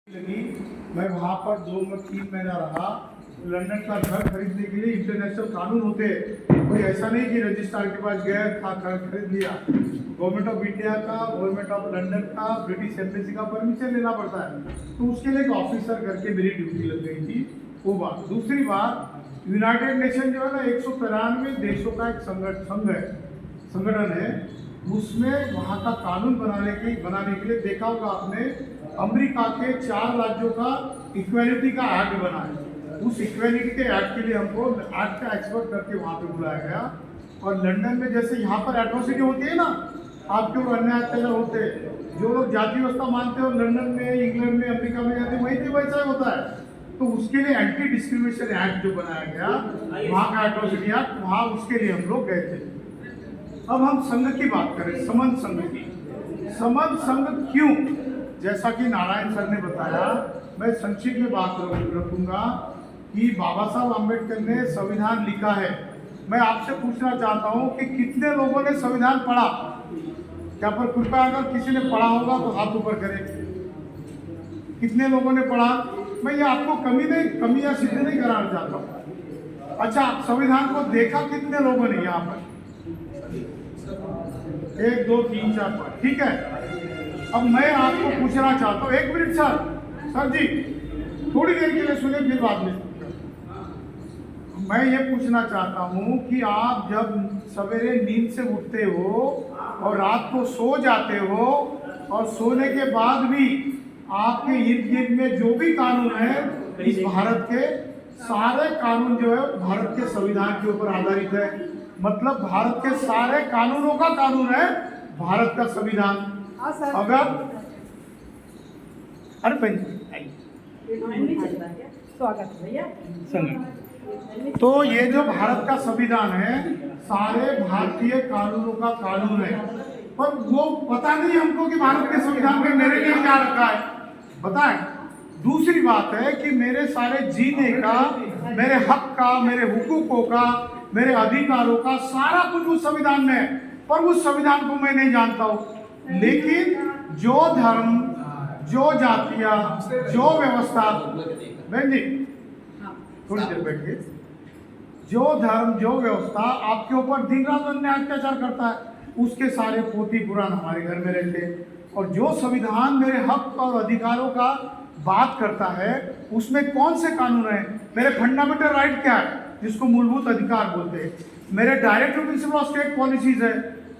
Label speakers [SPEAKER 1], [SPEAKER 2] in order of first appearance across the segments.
[SPEAKER 1] लगी। मैं वहाँ पर 3 महीना रहा। लंदन का घर खरीदने के लिए इंटरनेशनल कानून होते हैं, कोई ऐसा नहीं कि रजिस्ट्रार के पास गया था खरीद लिया। गवर्नमेंट ऑफ इंडिया का, गवर्नमेंट ऑफ लंदन का, ब्रिटिश एम्बेसी का परमिशन लेना पड़ता है। तो उसके लिए एक ऑफिसर करके मेरी ड्यूटी लग गई थी। वो बात। दूसरी बात, यूनाइटेड नेशन जो है ना 193 देशों का एक संगठन है। उसमें वहाँ का कानून बनाने के लिए देखा होगा आपने, अमेरिका के 4 राज्यों का इक्वेलिटी का एक्ट बना है। उस इक्वेलिटी के एक्ट के लिए हमको एक्ट का एक्सपर्ट करके वहाँ पे बुलाया गया। और लंदन में जैसे यहाँ पर एट्रोसिटी होती है ना, आपके ऊपर अन्याय अत्याचार होते हैं, जो लोग जाति व्यवस्था मानते हो लंदन में, इंग्लैंड में, अमेरिका में जाते हैं, वहीं भी वैसा ही होता है। तो उसके लिए एंटी डिस्क्रिमिनेशन एक्ट जो बनाया गया, वहाँ का एट्रोसिटी एक्ट, वहाँ उसके लिए हम लोग गए थे। अब हम संघ की बात करें, समन संघ की। समन संघ क्यों? जैसा कि नारायण सर ने बताया, मैं संक्षिप्त में बात रखूंगा कि बाबा साहब आम्बेडकर ने संविधान लिखा है। मैं आपसे पूछना चाहता हूं कि कितने लोगों ने संविधान पढ़ा? क्या पर कृपया अगर किसी ने पढ़ा होगा तो हाथ ऊपर करें। कितने लोगों ने पढ़ा? मैं ये आपको कमी या सिद्ध नहीं कराना चाहता हूँ। अच्छा, संविधान को देखा कितने लोगों ने? यहाँ पर 1 2 3 4 5, ठीक है। अब मैं आपको पूछना चाहता हूँ, 1 मिनट सर जी, थोड़ी देर के लिए सुनिए, फिर बाद में। मैं ये पूछना चाहता हूँ कि आप जब सवेरे नींद से उठते हो और रात को सो जाते हो, और सोने के बाद भी आपके इर्द गिर्द में जो भी कानून है, इस भारत के सारे कानून जो है भारत के संविधान के ऊपर आधारित है। मतलब भारत के सारे कानूनों का कानून है भारत का संविधान। अगर
[SPEAKER 2] स्वागत भैया।
[SPEAKER 1] तो ये जो भारत का संविधान है, सारे भारतीय कानूनों का कानून है। पर वो पता नहीं हमको कि भारत के संविधान में मेरे लिए क्या रखा है, बताएं। दूसरी बात है कि मेरे सारे जीने का, मेरे हक का, मेरे हुकूकों का, मेरे अधिकारों का सारा कुछ उस संविधान में है। पर उस संविधान को मैं नहीं जानता हूँ। लेकिन जो धर्म, जो जातियां, जो व्यवस्था, बहन जी थोड़ी देर बैठिए, जो धर्म, जो व्यवस्था आपके ऊपर दिन रात अन्याय अत्याचार करता है, उसके सारे पोती पुराण हमारे घर में रहते हैं। और जो संविधान मेरे हक और अधिकारों का बात करता है, उसमें कौन से कानून है? मेरे फंडामेंटल राइट क्या है, जिसको मूलभूत अधिकार बोलते हैं। मेरे directive principle of state policies है,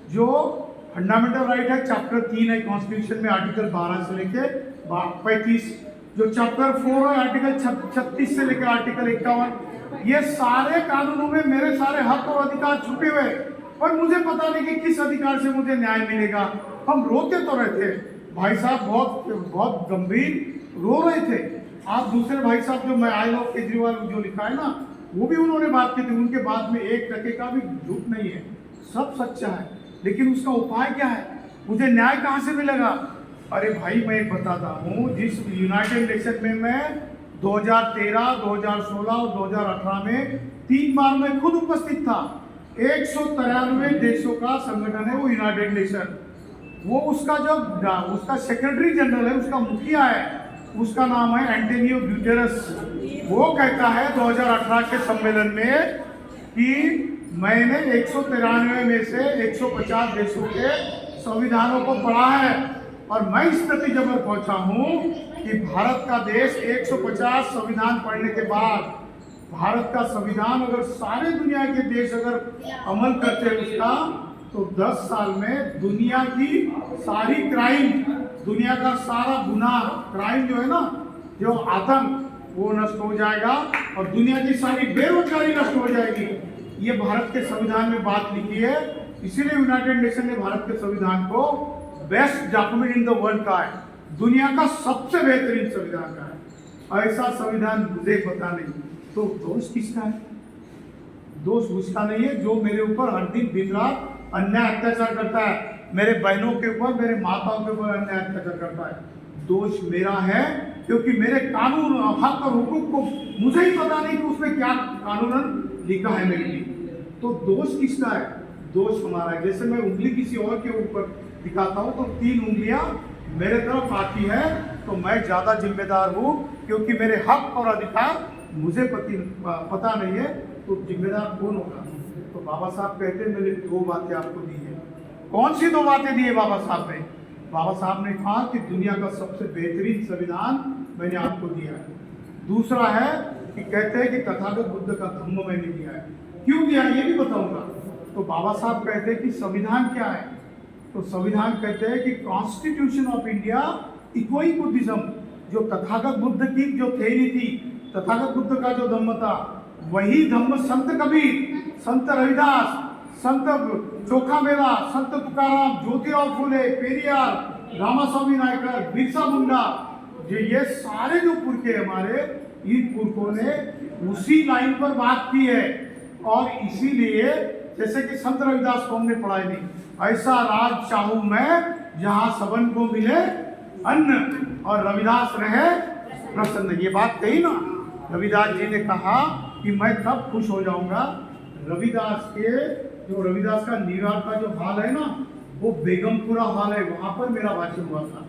[SPEAKER 1] जो फंडामेंटल राइट है, चैप्टर 3 है कॉन्स्टिट्यूशन में, आर्टिकल 12 से लेके 35। जो चैप्टर 4 है, आर्टिकल 36 से लेकर आर्टिकल 51। ये सारे कानूनों में मेरे सारे हक और अधिकार छुपे हुए, पर मुझे पता नहीं कि किस अधिकार से मुझे न्याय मिलेगा। हम रोते तो रहे थे, भाई साहब बहुत गंभीर रो रहे थे। आप दूसरे भाई साहब जो मैं आई लव केजरीवाल जो लिखा है ना, वो भी उन्होंने बात की थी। उनके बात में 1% का भी झूठ नहीं है, सब सच्चा है। लेकिन उसका उपाय क्या है? मुझे न्याय कहाँ से मिलेगा? अरे भाई, मैं एक बताता हूँ, जिस यूनाइटेड नेशन में मैं 2013, 2016 और 2018 में 3 बार मैं खुद उपस्थित था। 193 देशों का संगठन है वो यूनाइटेड नेशन। वो उसका सेक्रेटरी जनरल है, उसका मुखिया है, उसका नाम है एंटोनियो गुटेरेस। वो कहता है 2018 के सम्मेलन में कि मैंने 193 में से 150 देशों के संविधानों को पढ़ा है, और मैं इस नतीजे पर पहुंचा हूं कि भारत का देश 150 संविधान पढ़ने के बाद, भारत का संविधान अगर सारे दुनिया के देश अगर अमल करते हैं उसका, तो 10 साल में दुनिया की सारी क्राइम, दुनिया का सारा गुनाह, क्राइम जो है ना, जो आतंक, वो नष्ट हो जाएगा, और दुनिया की सारी बेरोजगारी नष्ट हो जाएगी। ये भारत के संविधान में बात लिखी है। इसीलिए यूनाइटेड नेशन ने भारत के संविधान को best document in the world का है, दुनिया का सबसे बेहतरीन संविधान का है। ऐसा संविधान मुझे पता नहीं। तो दोष किसका है? दोष उसका नहीं है जो मेरे ऊपर हर दिन रात अन्याय अत्याचार करता है, मेरे बहनों के ऊपर, मेरे माताओं के ऊपर अन्याय अत्याचार करता है। दोष मेरा है, क्योंकि मेरे कानून, हक और हुकूक को मुझे ही पता नहीं कि उसमें क्या कानूनन लिखा है मेरे लिए। तो दोष किसका है? दोष हमारा है। जैसे मैं उंगली किसी और के ऊपर दिखाता हूँ तो 3 उंगलियां मेरे तरफ आती है, तो मैं ज़्यादा जिम्मेदार हूँ, क्योंकि मेरे हक और अधिकार मुझे पता नहीं है, तो जिम्मेदार कौन होगा? तो बाबा साहब कहते हैं मैंने 2 बातें आपको दी है। कौन सी 2 बातें दी है बाबा साहब ने? बाबा साहब ने कहा कि दुनिया का सबसे बेहतरीन संविधान मैंने आपको दिया है। दूसरा है कि कहते हैं कि तथागत बुद्ध का धम्म मैंने दिया है। क्यों दिया ये भी बताऊंगा। तो बाबा साहब कहते हैं कि संविधान क्या है? तो संविधान कहते हैं कि constitution of India echoic Buddhism, जो तथागत बुद्ध की जो थ्योरी थी, तथागत बुद्ध का जो धम्म था, वही धम्म संत कबीर, संत रविदास, संत चोखा मेला, संत तुकाराम, ज्योतिराव फुले, पेरियार, रामास्वामी नायकर, बिरसा मुंडा, ये सारे जो पुरखे हमारे, इन पुरखों ने उसी लाइन पर बात की है। और इसीलिए जैसे कि संत रविदास को हमने पढ़ा नहीं, ऐसा राज चाहूं मैं जहां सबन को मिले अन्न और रविदास रहे प्रसन्न। ये बात कही ना, रविदास जी ने कहा कि मैं तब खुश हो जाऊंगा। रविदास का न्यूयॉर्क का जो हॉल है ना, वो बेगमपुरा हॉल है, वहां पर मेरा भाषण हुआ था।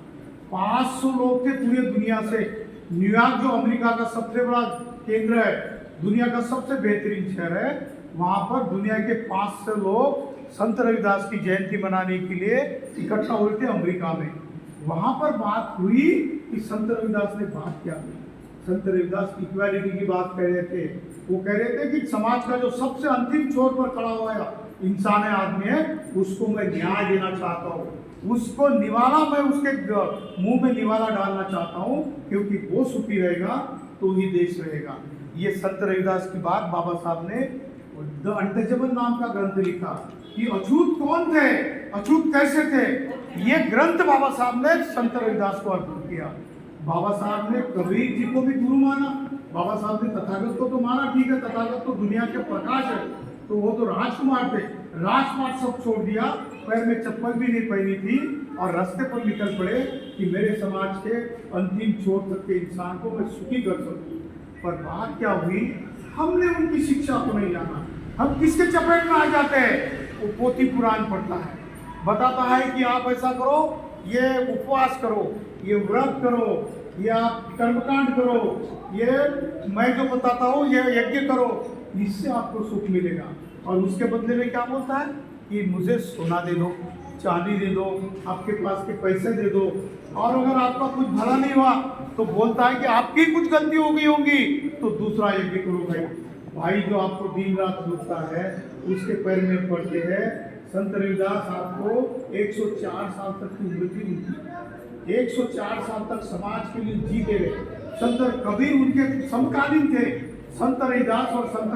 [SPEAKER 1] 500 लोग थे पूरी दुनिया से। न्यूयॉर्क जो अमेरिका का सबसे बड़ा केंद्र है, दुनिया का सबसे बेहतरीन शहर है, वहां पर दुनिया के 500 लोग संत रविदास की जयंती मनाने के लिए इकट्ठा हुए थे अमेरिका में। वहां पर बात हुई कि संत रविदास ने बात क्या की। संत रविदास इक्वालिटी की बात कह रहे थे। वो कह रहे थे कि समाज का जो सबसे अंतिम छोर पर खड़ा हुआ इंसान है, आदमी है, उसको मैं न्याय देना चाहता हूँ, उसको निवाला, मैं उसके मुंह में निवाला डालना चाहता हूँ, क्योंकि वो सुखी रहेगा तो ही देश रहेगा। ये संत रविदास की बात बाबा साहब ने द अनटचेबल नाम का ग्रंथ लिखा कि अछूत कौन थे, अछूत कैसे थे। ये ग्रंथ बाबा साहब ने संत रविदास को अर्पित किया। बाबा साहब ने कबीर जी को भी गुरु माना। बाबा साहब ने तथागत को तो माना, ठीक है, तथागत तो दुनिया के प्रकाश है, तो वो तो राजकुमार थे, राजपाट सब छोड़ दिया, पैर में चप्पल भी नहीं पहनी थी और रास्ते पर निकल पड़े कि मेरे समाज के अंतिम छोर तक के इंसान को मैं सुखी कर सकूं। पर बात क्या हुई, हमने उनकी शिक्षा को नहीं जाना। हम किसके चपेट में आ जाते हैं? वो पोथी पुराण पढ़ता है, बताता है कि आप ऐसा करो, ये उपवास करो, ये व्रत करो, ये आप कर्मकांड करो, ये मैं जो बताता हूँ ये यज्ञ करो, इससे आपको सुख मिलेगा। और उसके बदले में क्या बोलता है कि मुझे सोना दे दो, चांदी दे दो, आपके पास के पैसे दे दो, और अगर आपका कुछ भला नहीं हुआ तो बोलता है कि आपकी कुछ गलती हो गई होगी तो दूसरा यज्ञ करो। भाई जो आपको दिन रात दुखता है उसके पैर में पड़ते हैं। संत रविदास आपको 104 साल तक की उम्र की मिलती, 104 साल तक समाज के लिए जीते रहे। संत कबीर उनके समकालीन थे। संत रविदास और संत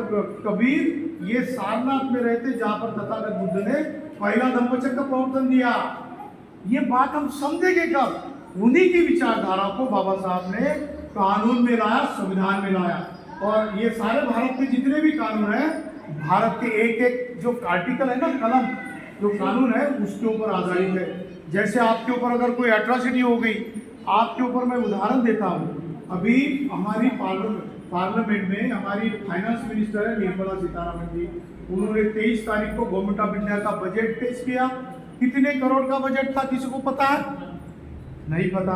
[SPEAKER 1] कबीर ये सारनाथ में रहते, जहाँ पर तथागत बुद्ध ने पहला धम्मचक्र प्रवर्तन दिया। ये बात हम समझेंगे कब? उन्हीं की विचारधारा को बाबा साहब ने कानून में लाया, संविधान में लाया। और ये सारे भारत के जितने भी कानून हैं, भारत के एक एक जो आर्टिकल है ना, कलम जो कानून है उसके ऊपर आधारित है। जैसे आपके ऊपर अगर कोई एट्रॉसिटी हो गई, आपके ऊपर मैं उदाहरण देता हूँ। अभी हमारी पार्लियामेंट में हमारी फाइनेंस मिनिस्टर है निर्मला सीतारमण जी, उन्होंने 23 तारीख को गवर्नमेंट ऑफ इंडिया का बजट पेश किया। कितने करोड़ का बजट था, किसी को पता है? नहीं पता।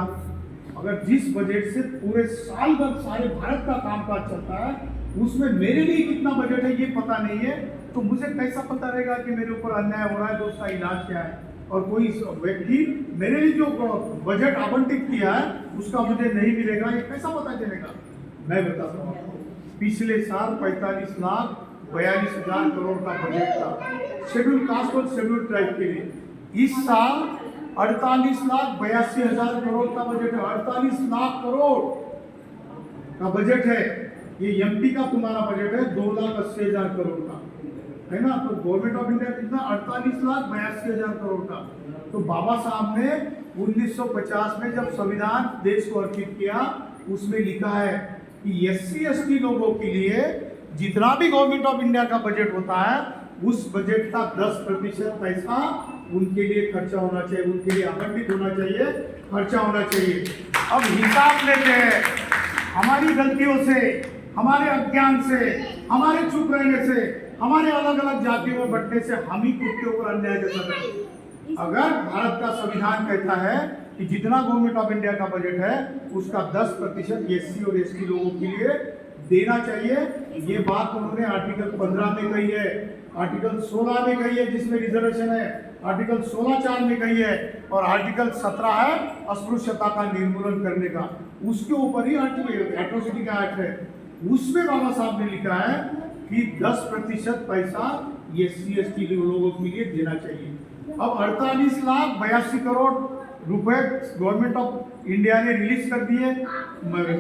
[SPEAKER 1] अगर जिस बजट से पूरे साल भर सारे भारत का कामकाज चलता है, उसमें मेरे लिए कितना बजट है ये पता नहीं है, तो मुझे कैसा पता रहेगा कि मेरे ऊपर अन्याय हो रहा है तो उसका इलाज क्या है? और कोई व्यक्ति मेरे लिए जो बजट आवंटित किया है उसका मुझे नहीं मिलेगा, ये कैसा पता चलेगा? मैं बताता हूँ आपको। पिछले साल 45,42,000 करोड़ का बजट था शेड्यूल कास्ट और शेड्यूल ट्राइब के लिए। इस साल 48,82,000 करोड़ का बजट है। 48 लाख करोड़ का बजट है। ये एमपी का तुम्हारा बजट है 2,80,000 करोड़ का, है ना? तो गवर्नमेंट ऑफ इंडिया कितना? 48,82,000 करोड़ का। तो बाबा साहब ने 1950 में जब संविधान देश को अर्पित किया, उसमें लिखा है कि SC/ST लोगों के लिए जितना भी गवर्नमेंट ऑफ इंडिया का बजट होता है, उस बजट का 10% पैसा उनके लिए खर्चा होना चाहिए, उनके लिए आवंटित होना चाहिए, खर्चा होना चाहिए। अब हिसाब लेते हैं हमारी गलतियों से, हमारे अज्ञान से, हमारे चुप रहने से, हमारे अलग अलग जातियों में बंटने से हम ही खुद के ऊपर अन्याय कर सकते हैं। अगर भारत का संविधान कहता है कि जितना गवर्नमेंट ऑफ इंडिया का बजट है उसका 10% एससी और एसटी लोगों के लिए देना चाहिए। ये बात उन्होंने आर्टिकल 15 में कही है, आर्टिकल 16 में कही है जिसमें रिजर्वेशन है, आर्टिकल 16(4) में कही है, और आर्टिकल 17 है अस्पृश्यता का निर्मूलन करने का। उसके ऊपर ही एट्रोसिटी का एक्ट है, उसमें बाबा साहब ने लिखा है कि 10% पैसा एससी एसटी लोगों के लिए देना चाहिए। अब 48,82 करोड़ रुपए गवर्नमेंट ऑफ इंडिया ने रिलीज कर दिए,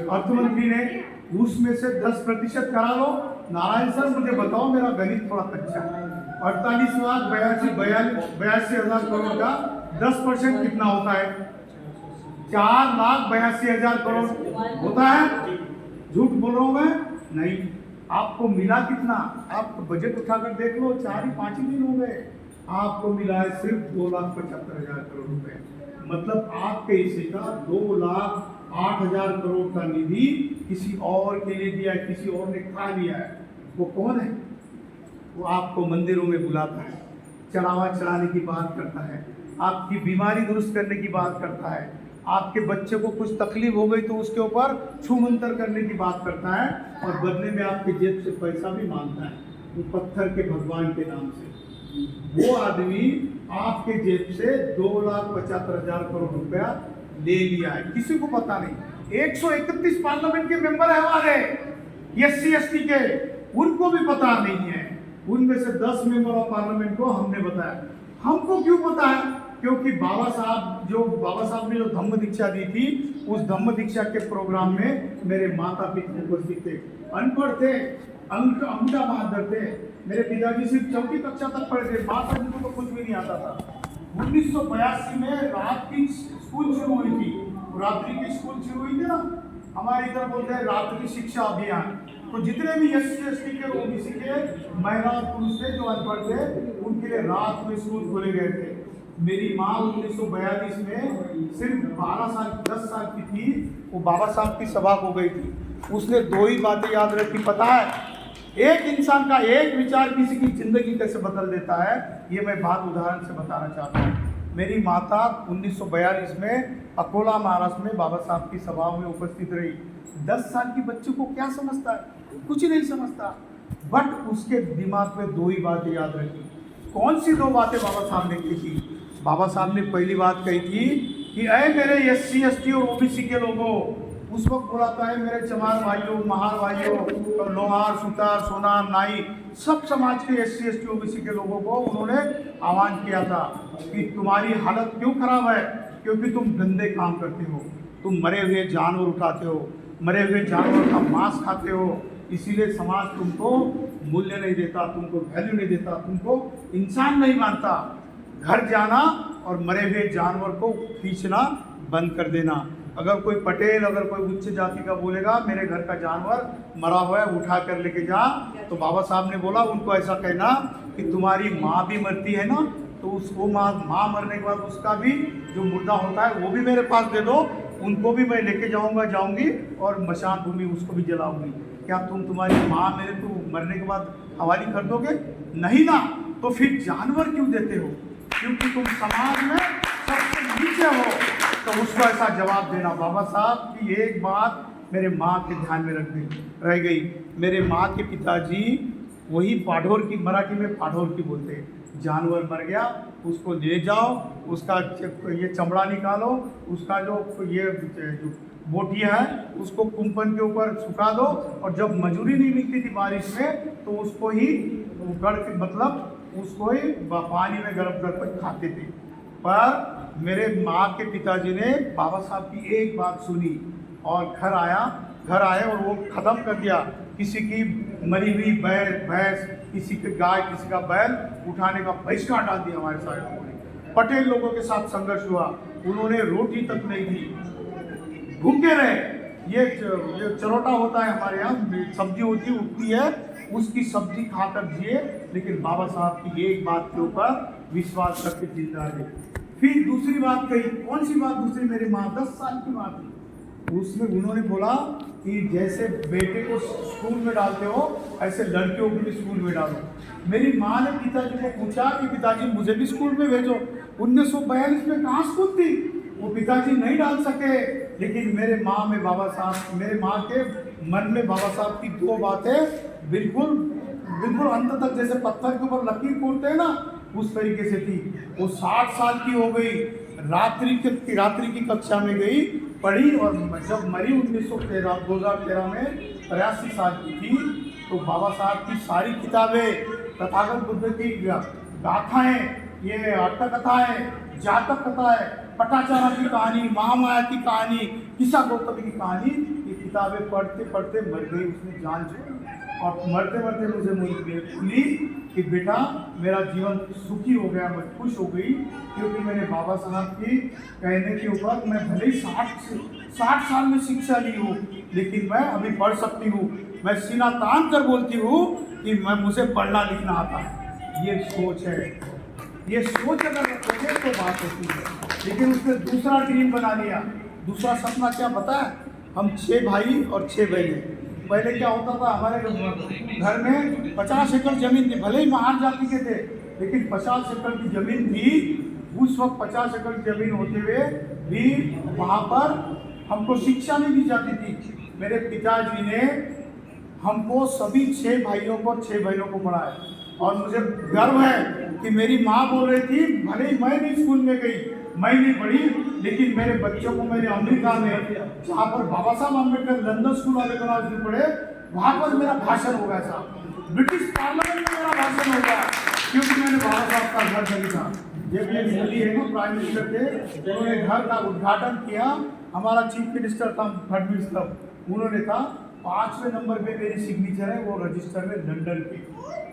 [SPEAKER 1] अर्थमंत्री ने, उसमें से 10% करा लो। नारायण सर मुझे बताओ, मेरा गणित थोड़ा कच्चा है, 48,82,हजार करोड़ का 10% कितना होता है? 4,82,000 करोड़ होता है। झूठ बोल रहा हूं मैं? नहीं। आपको मिला कितना? आप बजट उठाकर देख लो, 4 ही 5 ही दिन हो गए, आपको मिला है सिर्फ 2,75,000 करोड़ रुपए। मतलब आपके हिस्से का 2,08,000 करोड़ का निधि किसी और के लिए दिया है, किसी और ने खा लिया है। वो कौन है? वो आपको मंदिरों में बुलाता है, चढ़ावा चढ़ाने की बात करता है, आपकी बीमारी दुरुस्त करने की बात करता है, आपके बच्चे को कुछ तकलीफ हो गई तो उसके ऊपर छूमंतर करने की बात करता है, और बदले में आपके जेब से पैसा भी मांगता है, वो पत्थर के भगवान के नाम से। वो आदमी आपके जेब से 2,75,000 करोड़ रुपया ले लिया है, किसी को पता नहीं। 131 पार्लियामेंट के मेंबर है हमारे एससी एसटी के, उनको भी पता नहीं है। उनमें से 10 मेंबर ऑफ पार्लियामेंट को हमने बताया। हमको क्यों पता है? क्योंकि बाबा साहब ने जो धम्म दीक्षा दी थी, उस धम्म दीक्षा के प्रोग्राम में मेरे माता पिता उपस्थित थे, अनपढ़ थे, अंगूठा बहादुर थे। मेरे पिताजी सिर्फ 4वीं कक्षा तक पढ़े थे, माता जी को तो कुछ भी नहीं आता था। 1982 में रात की स्कूल शुरू हुई थी, रात्रि की स्कूल शुरू हुई थी ना, हमारे इधर बोलते हैं रात्रि शिक्षा अभियान। तो जितने भी एससी एसटी के ओबीसी के महिला और पुरुष थे जो अनपढ़ थे, उनके लिए रात में स्कूल खोले गए थे। मेरी माँ 1942 में सिर्फ 10 साल की थी, वो बाबा साहब की सभा हो गई थी। उसने 2 ही बातें याद रखी, पता है? एक इंसान का एक विचार किसी की जिंदगी कैसे बदल देता है, ये मैं बात उदाहरण से बताना चाहता हूँ। मेरी माता 1942 में अकोला महाराष्ट्र में बाबा साहब की सभा में उपस्थित रही। 10 साल की बच्चे को क्या समझता है? कुछ नहीं समझता, बट उसके दिमाग में 2 ही बातें याद रखी। कौन सी 2 बातें बाबा साहब ने की थी? बाबा साहब ने पहली बात कही थी कि अरे मेरे एससी एसटी और ओबीसी के लोगों, उस वक्त बुलाता है मेरे चमार भाइयों, महार भाइयों, लोहार, सुतार, सोनार, नाई, सब समाज के एससी एसटी ओबीसी के लोगों को उन्होंने आह्वान किया था कि तुम्हारी हालत क्यों खराब है? क्योंकि तुम गंदे काम करते हो, तुम मरे हुए जानवर उठाते हो, मरे हुए जानवर का मांस खाते हो, इसीलिए समाज तुमको मूल्य नहीं देता, तुमको वैल्यू नहीं देता, तुमको इंसान नहीं मानता। घर जाना और मरे हुए जानवर को खींचना बंद कर देना। अगर कोई पटेल, अगर कोई उच्च जाति का बोलेगा मेरे घर का जानवर मरा हुआ है उठा कर लेके जा, तो बाबा साहब ने बोला उनको ऐसा कहना कि तुम्हारी माँ भी मरती है ना, तो उसको माँ मरने के बाद उसका भी जो मुर्दा होता है वो भी मेरे पास दे दो, उनको भी मैं लेके जाऊंगी और मशान भूमि उसको भी जलाऊंगी। क्या तुम्हारी माँ मेरे को मरने के बाद हवाली कर दोगे? नहीं ना। तो फिर जानवर क्यों देते हो? क्योंकि तुम समाज में सबसे नीचे हो, तो उसको ऐसा जवाब देना। बाबा साहब की एक बात मेरे माँ के ध्यान में रह गई। मेरे माँ के पिताजी वही पाढोर की, मराठी में पाढोर की बोलते हैं, जानवर मर गया उसको ले जाओ, उसका ये चमड़ा निकालो, उसका जो बोटियाँ है उसको कुंपन के ऊपर सुखा दो, और जब मजूरी नहीं मिलती थी बारिश में तो उसको ही गड़ के, मतलब उसको ही पानी में गर्म कर खाते थे। पर मेरे माँ के पिताजी ने बाबा साहब की एक बात सुनी और घर आए और वो ख़त्म कर दिया। किसी की मरी हुई भैंस, किसी की गाय, किसी का बैल उठाने का बहिष्कार डाल दिया हमारे सारे लोगों ने। पटेल लोगों के साथ संघर्ष हुआ, उन्होंने रोटी तक नहीं दी, भूखे रहे। ये चरोटा होता है हमारे यहाँ, सब्जी होती उगती है, उसकी सब्जी खाकर जिए, लेकिन बाबा साहब की एक बात के ऊपर विश्वास करके जिंदा रहे। फिर दूसरी बात कही, कौन सी बात दूसरी? मेरी माँ 10 साल की बात थी, उसमें उन्होंने बोला कि जैसे बेटे को स्कूल में डालते हो ऐसे लड़कियों को भी स्कूल में डालो। मेरी माँ ने पिताजी को पूछा कि पिताजी मुझे भी स्कूल में भेजो। 1942 में कहाँ स्कूल थी? वो पिताजी नहीं डाल सके, लेकिन मेरे माँ के मन में बाबा साहब की दो बातें बिल्कुल बिल्कुल अंत तक, जैसे पत्थर के ऊपर लकीर कोड़ते हैं ना, उस तरीके से थी। वो 60 साल की हो गई, रात्रि की कक्षा में गई, पढ़ी, और जब मरी 2013 में 83 साल की थी, तो बाबा साहब की सारी किताबें, तथागत बुद्ध की गाथाएं, ये अट्टकथाएं, जातक कथाएं, पटाचारा की कहानी, महामाया की कहानी, किस्सा गौतम की कहानी, ये किताबें पढ़ते पढ़ते मर गई, उसने जान छोड़ी। और मरते मरते मुझे खुली कि बेटा मेरा जीवन सुखी हो गया, मैं खुश हो गई, क्योंकि मैंने बाबा साहब की कहने के ऊपर, मैं भले ही 60 साल में शिक्षा ली हूँ, लेकिन मैं अभी पढ़ सकती हूँ, मैं सीना तान कर बोलती हूँ कि मुझे पढ़ना लिखना आता है। ये सोच है, ये सोच अगर रखोगे तो बात होती है। लेकिन उसने दूसरा ड्रीम बना लिया। दूसरा सपना क्या पता है? हम 6 भाई और 6 बहनें। पहले क्या होता था, हमारे घर में 50 एकड़ जमीन थी, भले ही महार जाति के थे, लेकिन 50 एकड़ की जमीन थी। उस वक्त 50 एकड़ की जमीन होते हुए भी वहाँ पर हमको शिक्षा नहीं दी जाती थी। मेरे पिताजी ने हमको सभी 6 भाइयों को 6 बहनों को पढ़ाया, और मुझे गर्व है कि मेरी माँ बोल रही थी, भले ही मैं नहीं स्कूल में गई, मैं नहीं पढ़ी, लेकिन मेरे बच्चों को मैंने अमेरिका में, जहाँ पर बाबा साहब अम्बेडकर लंदन स्कूल वाले में पढ़े, वहाँ पर मेरा भाषण हो गया था। ब्रिटिश पार्लियामेंट में मेरा भाषण हो गया, क्योंकि मैंने बाबा साहब का घर खरीदा। जब ये दिल्ली है ना, प्राइम मिनिस्टर थे, उन्होंने घर का उद्घाटन किया। हमारा चीफ मिनिस्टर था फडणवीस, तब उन्होंने था 5वें नंबर पे मेरी सिग्नेचर है वो रजिस्टर में लंदन की।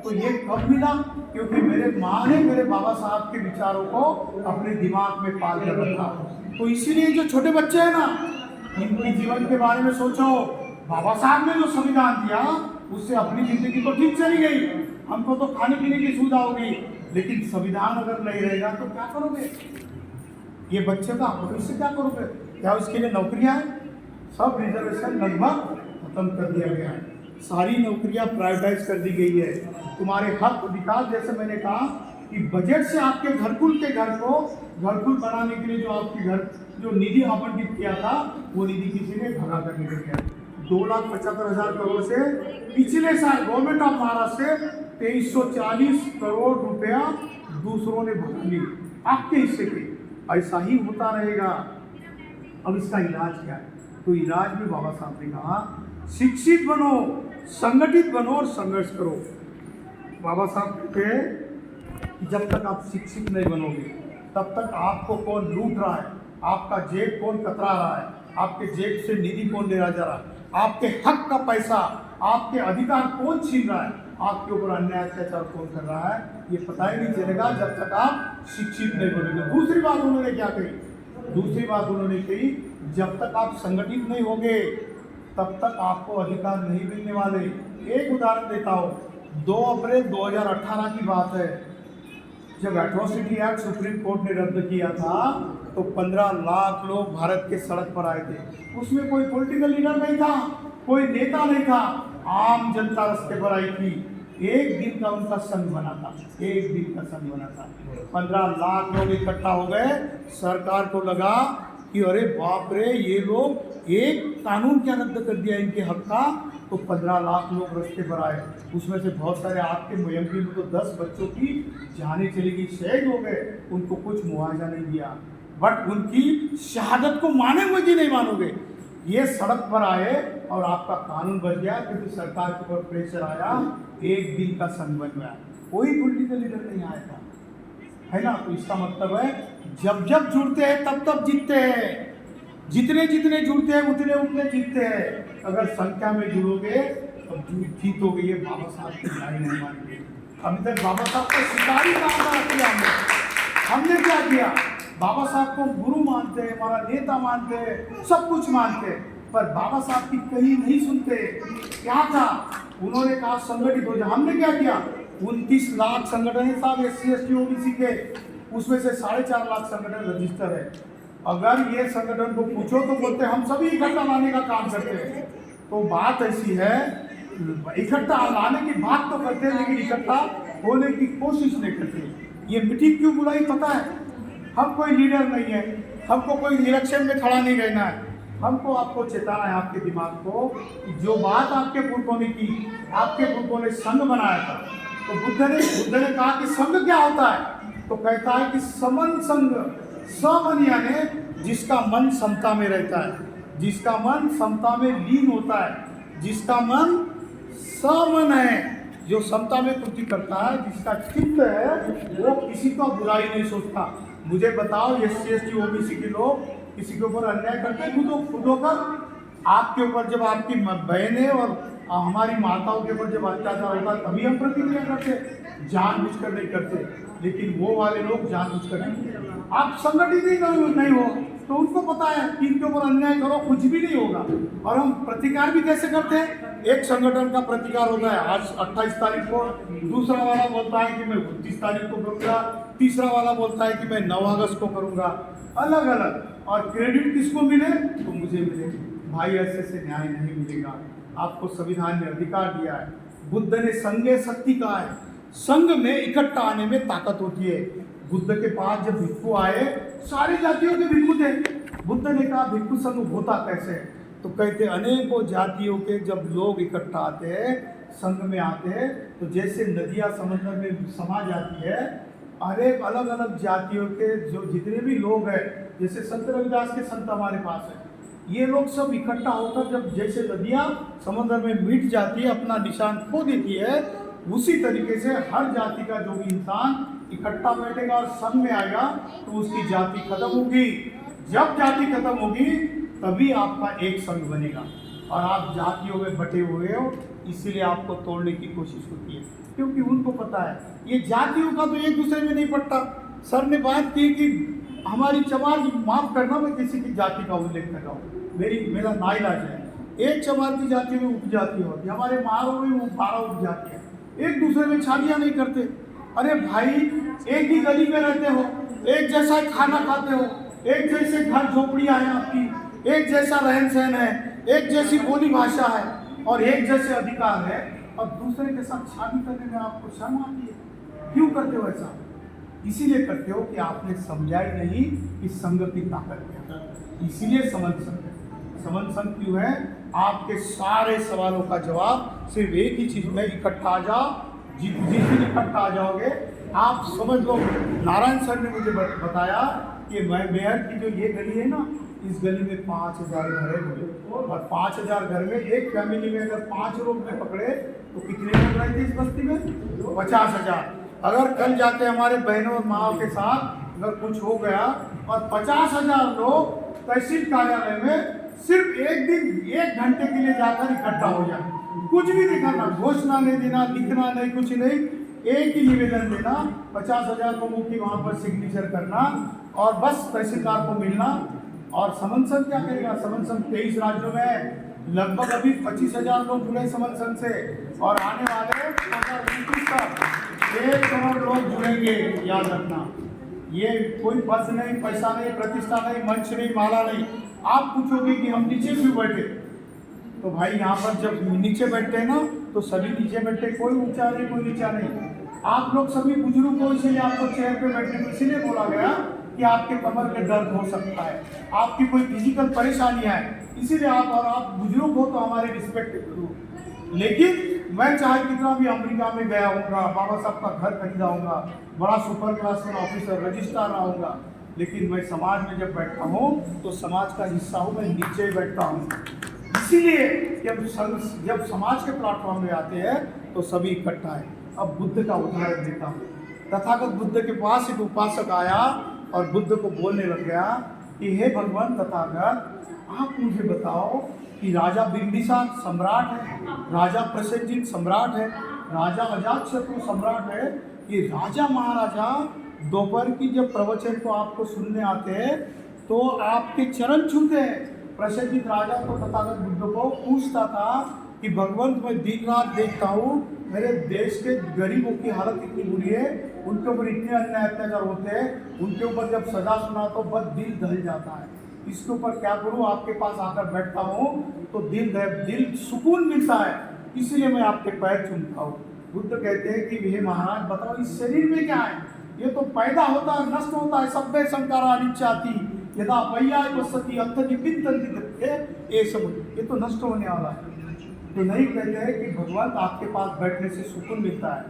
[SPEAKER 1] तो ये कब मिला? क्योंकि मेरे माँ ने मेरे बाबा साहब के विचारों को अपने दिमाग में पाल कर रखा। तो इसीलिए जो छोटे बच्चे हैं ना, इनके जीवन के बारे में सोचो। बाबा साहब ने जो संविधान दिया, उससे अपनी जिंदगी तो ठीक चली गई, हमको तो खाने पीने की सुविधा होगी, लेकिन संविधान अगर नहीं रहेगा तो क्या करोगे? ये बच्चे का भविष्य क्या करोगे? क्या उसके लिए नौकरियां हैं? सब रिजर्वेशन लगभग खत्म कर दिया गया है, सारी नौकरियां प्राइवेटाइज कर दी गई है। तुम्हारे हक अधिकार, जैसे मैंने कहा कि बजट से आपके घरकुल के घर को घरकुल बनाने के लिए जो आपके घर जो निधि आवंटित किया था, वो निधि किसी ने भगा कर निकल गया। 2,75,000 करोड़ से पिछले साल गवर्नमेंट ऑफ महाराष्ट्र से 2340 करोड़ रुपया दूसरों ने भगा ली आपके हिस्से के। ऐसा ही होता रहेगा। अब इसका इलाज क्या है? तो इलाज में बाबा साहब ने कहा, शिक्षित बनो, संगठित बनो और संघर्ष करो। बाबा साहब कहते हैं कि जब तक आप शिक्षित नहीं बनोगे, तब तक आपको कौन लूट रहा है, आपका जेब कौन कतरा रहा है, आपके जेब से निधि कौन ले जा रहा है, आपके हक का पैसा, आपके अधिकार कौन छीन रहा है, आपके ऊपर अन्याय अत्याचार कौन कर रहा है, ये पता ही नहीं चलेगा जब तक आप शिक्षित नहीं बनेंगे। दूसरी बात उन्होंने क्या कही? दूसरी बात उन्होंने कही, जब तक आप संगठित नहीं होंगे, तब तक आपको अधिकार नहीं मिलने वाले। एक उदाहरण देता हूँ, 2 अप्रैल 2018 की बात है, जब एट्रोसिटी एक्ट सुप्रीम कोर्ट ने रद्द किया था, तो 15 लाख लोग भारत के सड़क पर आए थे। उसमें कोई पॉलिटिकल लीडर नहीं था, कोई नेता नहीं था, आम जनता रास्ते पर आई थी। एक दिन का उनका संघ बना था, एक दिन का संघ बना था। 15 लाख लोग इकट्ठा हो गए। सरकार को लगा कि अरे बाप रे, ये लोग एक कानून क्या रद्द कर दिया इनके हक का। तो 15 लाख लोग रास्ते पर आए। उसमें से बहुत सारे आपके मुयम्मी में तो 10 बच्चों की जानें चली गई, शहीद हो गए, उनको कुछ मुआवजा नहीं दिया। बट उनकी शहादत को मानेंगे कि नहीं मानोगे? ये सड़क पर आए और आपका कानून बच गया, क्योंकि सरकार के ऊपर प्रेशर आया, एक दिन का संघ बन गया। कोई पॉलिटिकल लीडर नहीं आया था, है ना? तो इसका मतलब है, जब जब जुड़ते हैं तब तब जीतते हैं, जितने जितने जुड़ते हैं उतने उतने जीतते हैं। अगर संख्या में जुड़ोगे तो जीतोगे। ये बाबा साहब की लड़ाई नहीं मानेंगे। अभी तक बाबा साहब को शिकारी काम किया हमने क्या किया? बाबा साहब को गुरु मानते हैं, हमारा नेता मानते हैं, सब कुछ मानते हैं, पर बाबा साहब की कहीं नहीं सुनते। क्या था? उन्होंने कहा संगठित हो जाए। हमने क्या किया? 29 लाख संगठन है साहब, SC ST OBC के, उसमें से 4.5 लाख संगठन रजिस्टर है। अगर ये संगठन को पूछो तो बोलते हम सभी इकट्ठा लाने का काम करते हैं। तो बात ऐसी है, इकट्ठा लाने की बात तो करते हैं, लेकिन इकट्ठा होने की कोशिश नहीं करते। ये मीटिंग क्यों बुलाई पता है? हम कोई लीडर नहीं है, हमको कोई इलेक्शन में खड़ा नहीं रहना है। हमको आपको चेताना है आपके दिमाग को कि जो बात आपके पुरखों ने की, आपके पुरखों ने संघ बनाया था। तो बुद्ध ने कहा कि संघ क्या होता है? तो कहता है कि समन संघ, समन यानी जिसका मन समता में रहता है, जिसका मन समता में लीन होता है, जिसका मन समन है, जो समता में कृति करता है, जिसका चित्त है वो किसी का बुराई नहीं सोचता। मुझे बताओ SC ST OBC के लोग किसी के ऊपर अन्याय करते हैं खुद होकर? आपके ऊपर जब आपकी बहनें और हमारी माताओं के ऊपर जब अत्याचार होता है तभी हम प्रतिक्रिया करते, जानबूझकर नहीं करते। लेकिन वो वाले लोग जानबूझकर नहीं। आप संगठित ही नहीं हो तो उनको पता है कि इनके ऊपर अन्याय करो कुछ भी नहीं होगा। और हम प्रतिकार भी कैसे करते हैं? एक संगठन का प्रतिकार होता है आज 28 तारीख को, दूसरा वाला बोलता है कि मैं 29 तारीख को करूँगा, तीसरा वाला बोलता है कि मैं 9 अगस्त को करूँगा, अलग अलग। और क्रेडिट किसको मिले? तो मुझे मिले। भाई ऐसे से न्याय नहीं मिलेगा। आपको संविधान ने अधिकार दिया है। बुद्ध ने संघे शक्ति कहा है। संघ में इकट्ठा आने में ताकत होती है। बुद्ध के पास जब भिक्षु आए, सारी जातियों के भिक्षु थे। बुद्ध ने कहा भिक्षु संघ होता कैसे? तो कहते अनेकों जातियों के जब लोग इकट्ठा आते हैं, संघ में आते हैं, तो जैसे नदियाँ समुद्र में समा जाती है, अनेक अलग अलग जातियों के जो जितने भी लोग हैं, जैसे संत रविदास के संत हमारे पास है, ये लोग सब इकट्ठा होकर जब जैसे नदियाँ समुद्र में मिट जाती है, अपना निशान खो देती है, उसी तरीके से हर जाति का जो भी इंसान इकट्ठा बैठेगा और संघ में आएगा तो उसकी जाति खत्म होगी। जब जाति खत्म होगी तभी आपका एक संघ बनेगा। और आप जातियों में बटे हुए हो, इसीलिए आपको तोड़ने की कोशिश होती है, क्योंकि उनको पता है ये जातियों का तो एक दूसरे में नहीं पड़ता। सर ने बात की कि हमारी चमार, माफ करना मैं किसी की जाति का उल्लेख कर रहा हूँ, मेरा नाइलाज है। एक चमार की जाति में उपजाति होती है, हमारे मारों में वो 12 उपजाति है, एक दूसरे में शादियाँ नहीं करते। अरे भाई एक ही गली में रहते हो, एक जैसा खाना खाते हो, एक जैसे घर झोपड़ियाँ हैं आपकी, एक जैसा रहन सहन है, एक जैसी बोली भाषा है और एक जैसे अधिकार है, और दूसरे के साथ शादी करने में आपको शर्म आती है। क्यों करते हो ऐसा? इसीलिए करते हो कि आपने समझा ही नहीं कि संघ की ताकत क्या है। इसीलिए समन संघ क्यों है? आपके सारे सवालों का जवाब सिर्फ एक ही चीज में, इकट्ठा आ जाओ। जिस दिन इकट्ठा आ जाओगे आप समझ लो। नारायण सर ने मुझे बताया कि मेयर की जो ये गली है ना, इस गली में 5000 घर है और 5000 घर में एक फैमिली में अगर 5 लोग में पकड़े तो कितने लोग रहते इस बस्ती में? 50,000। अगर कल जाके हमारे बहनों और माओ के साथ अगर कुछ हो गया और 50,000 लोग तहसील कार्यालय में सिर्फ एक दिन 1 घंटे के लिए जाकर इकट्ठा हो जाए, कुछ भी नहीं करना, घोषणा नहीं देना, लिखना नहीं, कुछ नहीं, एक ही निवेदन देना, 50,000 को मुखी वहाँ पर सिग्नेचर करना और बस तहसीलदार को मिलना। और समन संघ क्या करेगा? समन संघ 23 राज्यों में लगभग अभी 25,000 लोग जुड़े समन संघ से, और आने वाले 2029 तक 1 करोड़ लोग जुड़ेंगे। याद रखना, ये कोई पद नहीं, पैसा नहीं, प्रतिष्ठा नहीं, मंच नहीं, माला नहीं। आप पूछोगे कि हम नीचे क्यों बैठे? तो भाई यहाँ पर जब नीचे बैठते हैं ना तो सभी नीचे बैठते, कोई ऊंचा नहीं, कोई नीचा नहीं। आप लोग सभी बुजुर्ग हो, इसीलिए आपको चेयर पे बैठने को इसीलिए बोला गया कि आपके कमर में दर्द हो सकता है, आपकी कोई फिजिकल परेशानियां है, इसीलिए आप बुजुर्ग हो तो हमारे रिस्पेक्ट करो। लेकिन मैं चाहे कितना भी अमेरिका में गया होऊंगा, बाबा साहब का घर खरीदा होऊंगा, बड़ा सुपर क्लास में ऑफिसर रजिस्ट्रार रहा होगा, लेकिन मैं समाज में जब बैठता हूँ तो समाज का हिस्सा हूँ, मैं नीचे बैठता हूँ। इसीलिए जब समाज के प्लेटफॉर्म में आते हैं तो सभी इकट्ठा है। अब बुद्ध का उदाहरण देता हूँ। तथागत बुद्ध के पास एक उपासक आया और बुद्ध को बोलने लग गया कि हे भगवान तथागत, आप मुझे बताओ कि राजा बिंबिसार सम्राट है, राजा प्रसेनजीत सम्राट है, राजा अजातशत्रु सम्राट है, ये राजा महाराजा दोपहर की जब प्रवचन को आपको सुनने आते हैं तो आपके चरण छूते हैं। प्रसेनजीत राजा तो तथागत बुद्ध को पूछता था कि भगवंत, मैं दिन रात देखता हूँ मेरे देश के गरीबों की हालत इतनी बुरी है, उनके ऊपर इतने अन्याय अत्याचार होते हैं, उनके ऊपर जब सजा सुना तो बस दिल दहल जाता है, इसके ऊपर क्या करूँ? आपके पास आकर बैठता हूँ तो दिल सुकून मिलता है, इसलिए मैं आपके पैर चूमता हूँ। बुद्ध कहते हैं कि हे महाराज बताओ, इस शरीर में क्या है? ये तो पैदा होता है, नष्ट होता है, सभ्य संकारा अनिच्छाति, यदा पर्याय वसति अत्यधि पिंतन ये सब ये तो नष्ट होने वाला है। तो नहीं कहते हैं कि भगवान आपके पास बैठने से सुकून मिलता है।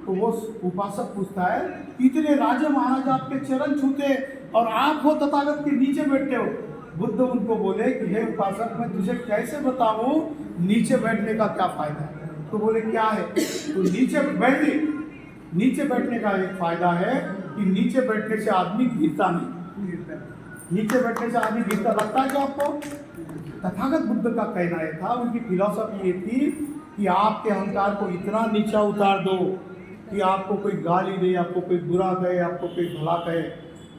[SPEAKER 1] तो वो उपासक पूछता है, इतने राजा महाराजा आपके चरण छूते और आप हो तथागत के नीचे बैठते हो। बुद्ध उनको बोले कि हे उपासक, मैं तुझे कैसे बताऊं नीचे बैठने का क्या फायदा है। तो बोले क्या है। तो नीचे बैठने का एक फायदा है कि नीचे बैठने से आदमी गिरता नहीं। नीचे बैठने से आदमी गिरता लगता है क्या आपको। तथागत बुद्ध का कहना यह था, उनकी फिलॉसफी ये थी कि आपके अहंकार को इतना नीचा उतार दो कि आपको कोई गाली दे, आपको कोई बुरा कहे, आपको कोई भला कहे,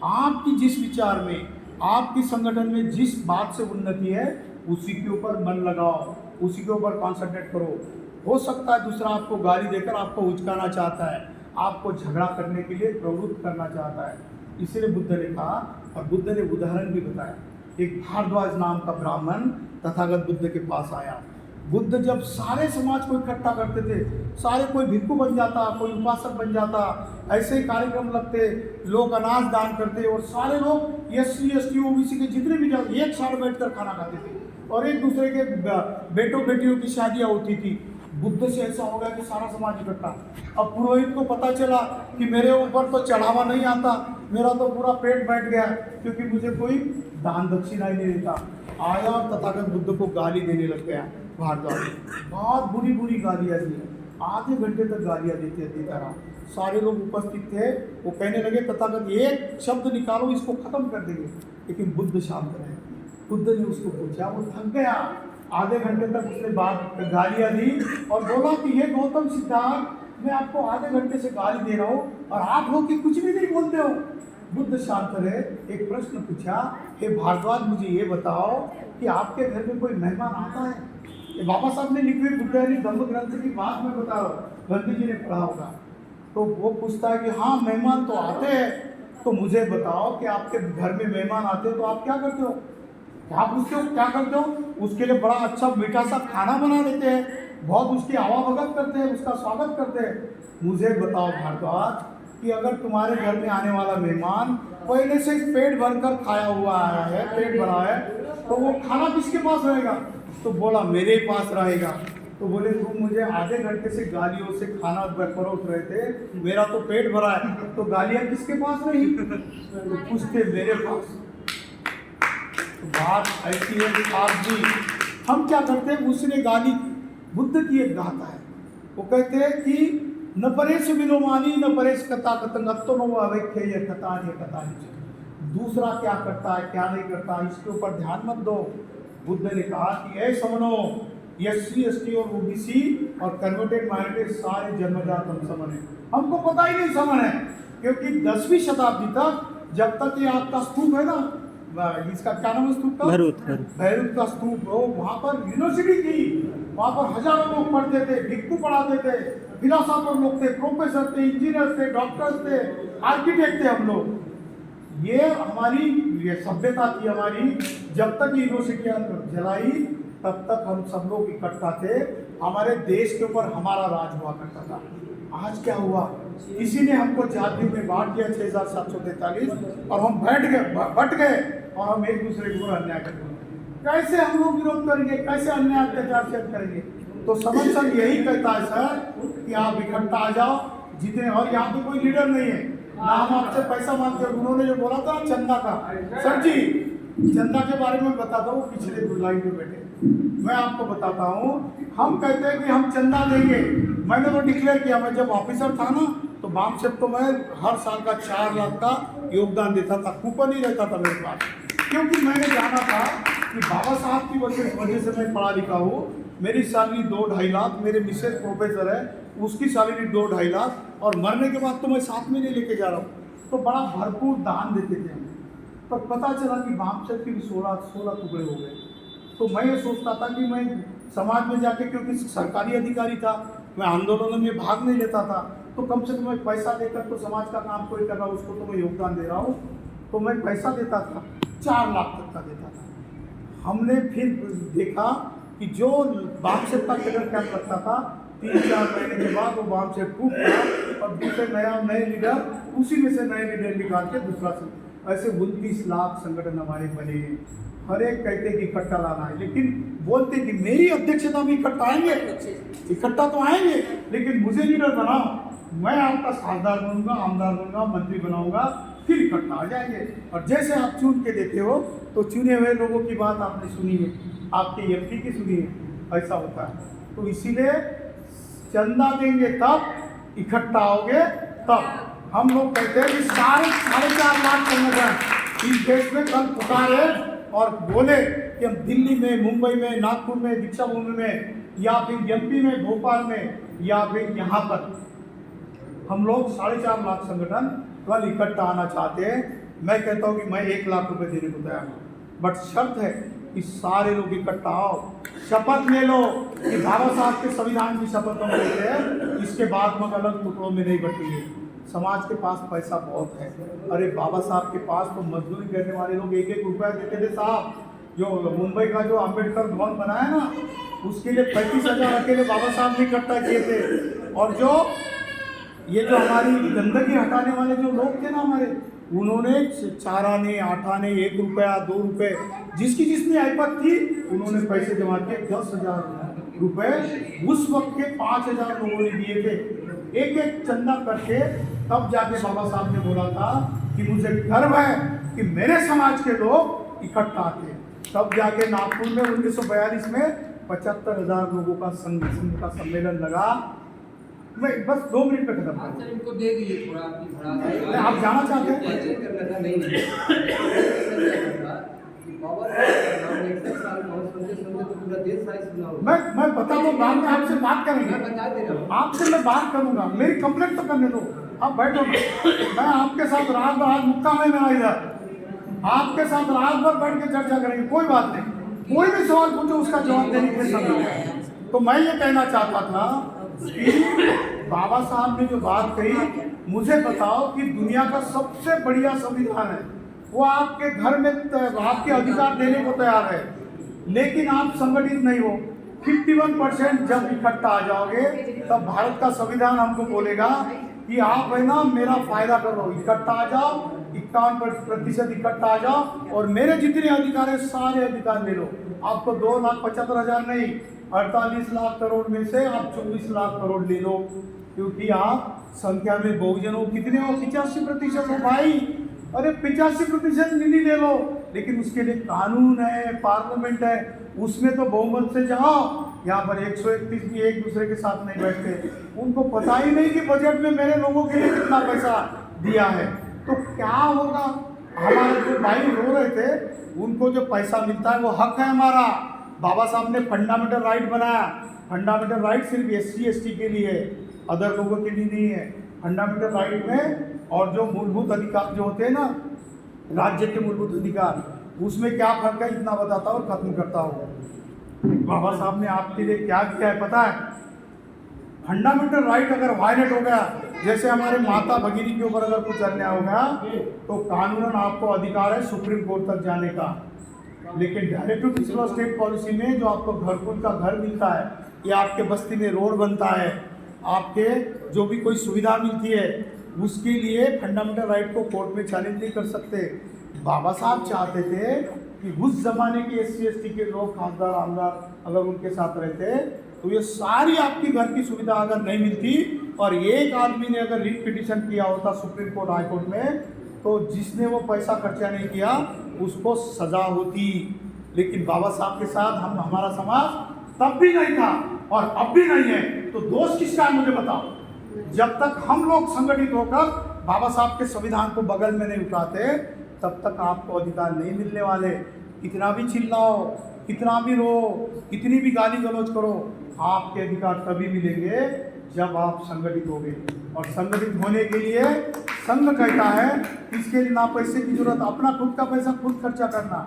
[SPEAKER 1] आपकी जिस विचार में, आपकी संगठन में जिस बात से उन्नति है उसी के ऊपर मन लगाओ, उसी के ऊपर कॉन्सेंट्रेट करो। हो सकता है दूसरा आपको गाली देकर आपको उचकाना चाहता है, आपको झगड़ा करने के लिए प्रवृत्त करना चाहता है। इसलिए बुद्ध ने कहा, और बुद्ध ने उदाहरण भी बताया। एक भारद्वाज नाम का ब्राह्मण तथागत बुद्ध के पास आया। बुद्ध जब सारे समाज को इकट्ठा करते थे, सारे कोई भिक्षु बन जाता, कोई उपासक बन जाता, ऐसे ही कार्यक्रम लगते, लोग अनाज दान करते और सारे लोग एससी एसटी ओबीसी के जितने भी जाते एक साथ बैठकर खाना खाते थे और एक दूसरे के बेटों बेटियों की शादियाँ होती थी। बुद्ध से ऐसा हो गया कि सारा समाज इकट्ठा। अब पुरोहित को पता चला कि मेरे ऊपर तो चढ़ावा नहीं आता, मेरा तो पूरा पेट बैठ गया क्योंकि मुझे कोई दान दक्षिणा ही नहीं देता। आया और तथागत बुद्ध को गाली देने लग गया। भारद्वाज बहुत बुरी बुरी गालियाँ दी, आधे घंटे तक गालियाँ देता रहा। सारे लोग उपस्थित थे, वो कहने लगे तथागत एक शब्द निकालो, इसको खत्म कर देंगे। लेकिन बुद्ध शांत रहे। बुद्ध ने उसको पूछा, वो थक गया। आधे घंटे तक उसने बात गालियाँ दी और बोला कि हे गौतम सिद्धार्थ, मैं आपको आधे घंटे से गाली दे रहा हूँ और आप लोग कि कुछ भी नहीं बोलते हो। बुद्ध शांत रहे। एक प्रश्न पूछा, हे भारद्वाज, मुझे ये बताओ कि आपके घर में कोई मेहमान आता है। बाबा साहब ने लिखी हुई बुद्धारी धम्म ग्रंथ की बात मैं बता रहा हूँ, गांधी जी ने पढ़ा होगा। तो वो पूछता है कि हाँ मेहमान तो आते हैं, तो मुझे बताओ कि आपके घर में मेहमान आते हैं तो आप क्या करते हो। क्या पूछते हो, क्या करते हो। उसके लिए बड़ा अच्छा मीठा सा खाना बना देते हैं, बहुत उसकी आवाभगत करते हैं, उसका स्वागत करते हैं। मुझे बताओ भारद्वाज कि अगर तुम्हारे घर में आने वाला मेहमान पहले से पेट भरकर खाया हुआ आया है, पेट भरा है, तो वो खाना किसके पास रहेगा। तो बोला मेरे पास रहेगा। तो बोले तुम मुझे आधे घंटे से गालियों से खाना परोस रहे थे, मेरा तो पेट भरा है, तो गालियाँ किसके पास रही। तो पूछते मेरे पास। तो बात ऐसी है कि आप भी हम क्या करते हैं, उसने गाली बुद्ध की एक गाथा है, वो कहते हैं कि न परेश विलोमानी न परेश कथा कतंगत्तो न वो अवेख्य कथानी। दूसरा क्या करता है क्या नहीं करता इसके ऊपर ध्यान मत दो। बुद्ध ने कहा कि ऐ समनो, एससी एसटी और ओबीसी और कन्वर्टेड माइनॉरिटी सारे जन्मजात हम समन है। हमको पता ही नहीं समन है, क्योंकि 10वीं शताब्दी तक जब तक ये आपका स्तूप है ना, इसका क्या नाम है स्तूप का, भैरव का स्तूप हो, वहाँ पर यूनिवर्सिटी थी, वहाँ पर हजारों लोग पढ़ते थे, भिक्षु पढ़ाते थे, फिलोसोफर लोग थे, प्रोफेसर थे, इंजीनियर थे, डॉक्टर्स थे, आर्किटेक्ट थे हम लोग। ये हमारी ये सभ्यता थी हमारी। जब तक यूनिवर्सिटियाँ जलाई तब तक हम सब लोग इकट्ठा थे, हमारे देश के ऊपर हमारा राज हुआ करता था। आज क्या हुआ, इसी ने हमको जातियों में बांट दिया 6743 और हम बट गए और हम एक दूसरे के ऊपर अन्याय करते हैं। कैसे हम लोग विरोध करेंगे, कैसे अन्याय अत्याचार से करेंगे। तो समझ सर यही कहता है सर कि आप इकट्ठा आ जाओ जितने, और यहाँ पे कोई लीडर नहीं है ना, हम आपसे पैसा मांगते हैं। उन्होंने जो बोला था चंदा का, सर जी चंदा के बारे में बताता हूँ, पिछले लाइन में बैठे मैं आपको बताता हूँ। हम कहते हैं कि हम चंदा देंगे, मैंने तो डिक्लेयर किया, मैं जब ऑफिसर था ना तो बाप से तो मैं हर साल का 4 लाख का योगदान देता था, कूपन ही रहता था मेरे पास, क्योंकि मैंने जाना था कि बाबा साहब की वजह से मैं पढ़ा लिखा हूँ। मेरी सैलरी 2-2.5 लाख, मेरे मिसेज प्रोफेसर है उसकी सैलरी 2-2.5 लाख, और मरने के बाद तो मैं साथ में नहीं लेके जा रहा हूँ। तो बड़ा भरपूर दान देते थे हम। पर पता चला कि बामचंद के भी 16 टुकड़े हो गए। तो मैं ये सोचता था कि मैं समाज में जाके, क्योंकि सरकारी अधिकारी था, मैं आंदोलन में भाग नहीं लेता था, तो कम से कम मैं पैसा देकर तो समाज का काम कोई कर रहा, उसको तो मैं योगदान दे रहा हूँ, तो मैं पैसा देता था, 4 लाख तक का देता था। हमने फिर देखा कि जो बामचंद का फिगर कैंप लगता था, 3-4 महीने के बाद वो बामचंद टूट गया और दूसरे नए लीडर, उसी में से नए लीडर निकाल के दूसरा से ऐसे 29 लाख संगठन हमारे बने हैं। हर एक कहते कि इकट्ठा लाना है, लेकिन बोलते कि मेरी अध्यक्षता में इकट्ठा आएंगे, इकट्ठा तो आएंगे, लेकिन मुझे लीडर बनाओ, मैं आपका साझेदार बनूंगा, आमदार बनूंगा, मंत्री बनाऊंगा, फिर इकट्ठा आ जाएंगे। और जैसे आप चुन के देते हो तो चुने हुए लोगों की बात आपने सुनी है, आपके एमपी की सुनी है, ऐसा होता है। तो इसीलिए चंदा देंगे तब, इकट्ठा आओगे तब। हम लोग कहते हैं कि 4.5 लाख संगठन इस देश में कल पुकारे और बोले कि हम दिल्ली में, मुंबई में, नागपुर में, दीक्षा भूमि में, या फिर एमपी में, भोपाल में, या फिर यहाँ पर हम लोग 4.5 लाख संगठन कल इकट्ठा आना चाहते हैं। मैं कहता हूँ कि मैं 1 लाख रुपए देने को तैयार हूँ, बट शर्त है कि सारे लोग इकट्ठा आओ, शपथ ले लो कि बाबा साहब के संविधान की शपथ हम लेते हैं, इसके बाद हम अलग टुकड़ों में नहीं बटेंगे। समाज के पास पैसा बहुत है। अरे बाबा साहब के पास तो मजदूरी करने वाले लोग 1-1 रुपया देते थे साहब। जो मुंबई का जो अम्बेडकर भवन बनाया ना, उसके लिए 35,000 अकेले बाबा साहब ने इकट्ठा किए थे। और जो ये जो हमारी गंदगी हटाने वाले जो लोग थे ना हमारे, उन्होंने 4 आने, 8 आने, 1 रुपया, 2 रुपये, जिसकी जिसने आइपत थी उन्होंने पैसे जमा किए। 10,000 रुपये उस वक्त के 5,000 लोगों ने दिए थे, एक एक चंदा करके। तब जाके बाबा साहब ने बोला था कि मुझे गर्व है कि मेरे समाज के लोग इकट्ठा थे। तब जाके नागपुर में 1942 में 75,000 लोगों का संघ का सम्मेलन लगा। मैं बस 2 मिनट में खत्म कर,
[SPEAKER 3] इनको दे दीजिए थोड़ा,
[SPEAKER 1] आप जाना चाहते हैं? मैं बता दूं, बाद में आपसे बात करेंगे, आपसे मैं बात करूंगा, मेरी कंप्लेंट तो करने दो, आप बैठो ना। मैं आपके साथ रात भर, आज मुक्काम है मेरा इधर, आपके साथ रात भर बैठ के चर्चा करेंगे, कोई बात नहीं। कोई भी सवाल पूछो उसका जवाब देने के समय। तो मैं ये कहना चाहता था कि बाबा साहब ने जो बात कही, मुझे बताओ कि दुनिया का सबसे बढ़िया संविधान है, वो आपके घर में आपके अधिकार देने को तैयार है, लेकिन आप संगठित नहीं हो। 51% जब इकट्ठा आ जाओगे तब भारत का संविधान हमको बोलेगा कि आप है ना मेरा फायदा कर लो, इकट्ठा आ जाओ, 51% इकट्ठा आ जाओ और मेरे जितने अधिकार है सारे अधिकार ले लो। आपको 2,75,000 नहीं, 48 लाख करोड़ में से आप 24 लाख करोड़ ले लो, क्योंकि आप संख्या में बहुजन हो। कितने हो? 85% हो भाई। अरे 85% निधि ले लो, लेकिन उसके लिए कानून है, पार्लियामेंट है, उसमें तो बहुमत से जाओ। यहाँ पर 131 भी एक दूसरे के साथ नहीं बैठते, उनको पता ही नहीं कि बजट में मेरे लोगों के लिए कितना पैसा दिया है। तो क्या होगा? हमारे जो भाई रो रहे थे, उनको जो पैसा मिलता है वो हक है हमारा। बाबा साहब ने फंडामेंटल राइट बनाया। फंडामेंटल राइट सिर्फ SC ST के लिए, अदर लोगों के लिए नहीं है। फंडामेंटल राइट में और जो मूलभूत अधिकार जो होते हैं ना, राज्य के मूलभूत अधिकार, उसमें क्या फर्क है इतना बताता हूँ और खत्म करता हूँ। बाबा साहब ने आपके लिए क्या किया है पता है? फंडामेंटल राइट अगर वायलेट हो गया, जैसे हमारे माता भगिनी के ऊपर अगर कुछ अन्याय हो गया, तो कानूनन आपको अधिकार है सुप्रीम कोर्ट तक जाने का। लेकिन direct to principle state policy में जो आपको घरकुल का घर मिलता है, या आपके बस्ती में रोड बनता है, आपके जो भी कोई सुविधा मिलती है, उसके लिए फंडामेंटल राइट को कोर्ट में चैलेंज नहीं कर सकते। बाबा साहब चाहते थे कि उस जमाने के SC ST के लोग, खासदार, आमदार अगर उनके साथ रहते तो ये सारी आपकी घर की सुविधा अगर नहीं मिलती, और एक आदमी ने अगर रिट पिटिशन किया होता सुप्रीम कोर्ट, हाई कोर्ट में, तो जिसने वो पैसा खर्चा नहीं किया उसको सजा होती। लेकिन बाबा साहब के साथ हमारा समाज तब भी नहीं था और अब भी नहीं है। तो दोष किसका है मुझे बताओ? जब तक हम लोग संगठित होकर बाबा साहब के संविधान को बगल में नहीं उठाते, तब तक आपको अधिकार नहीं मिलने वाले। कितना भी चिल्लाओ, कितना भी रो, कितनी भी गाली गलौज करो, आपके अधिकार तभी मिलेंगे जब आप संगठित होंगे। और संगठित होने के लिए संघ कहता है इसके लिए ना पैसे की जरूरत, अपना खुद का पैसा खुद खर्चा करना,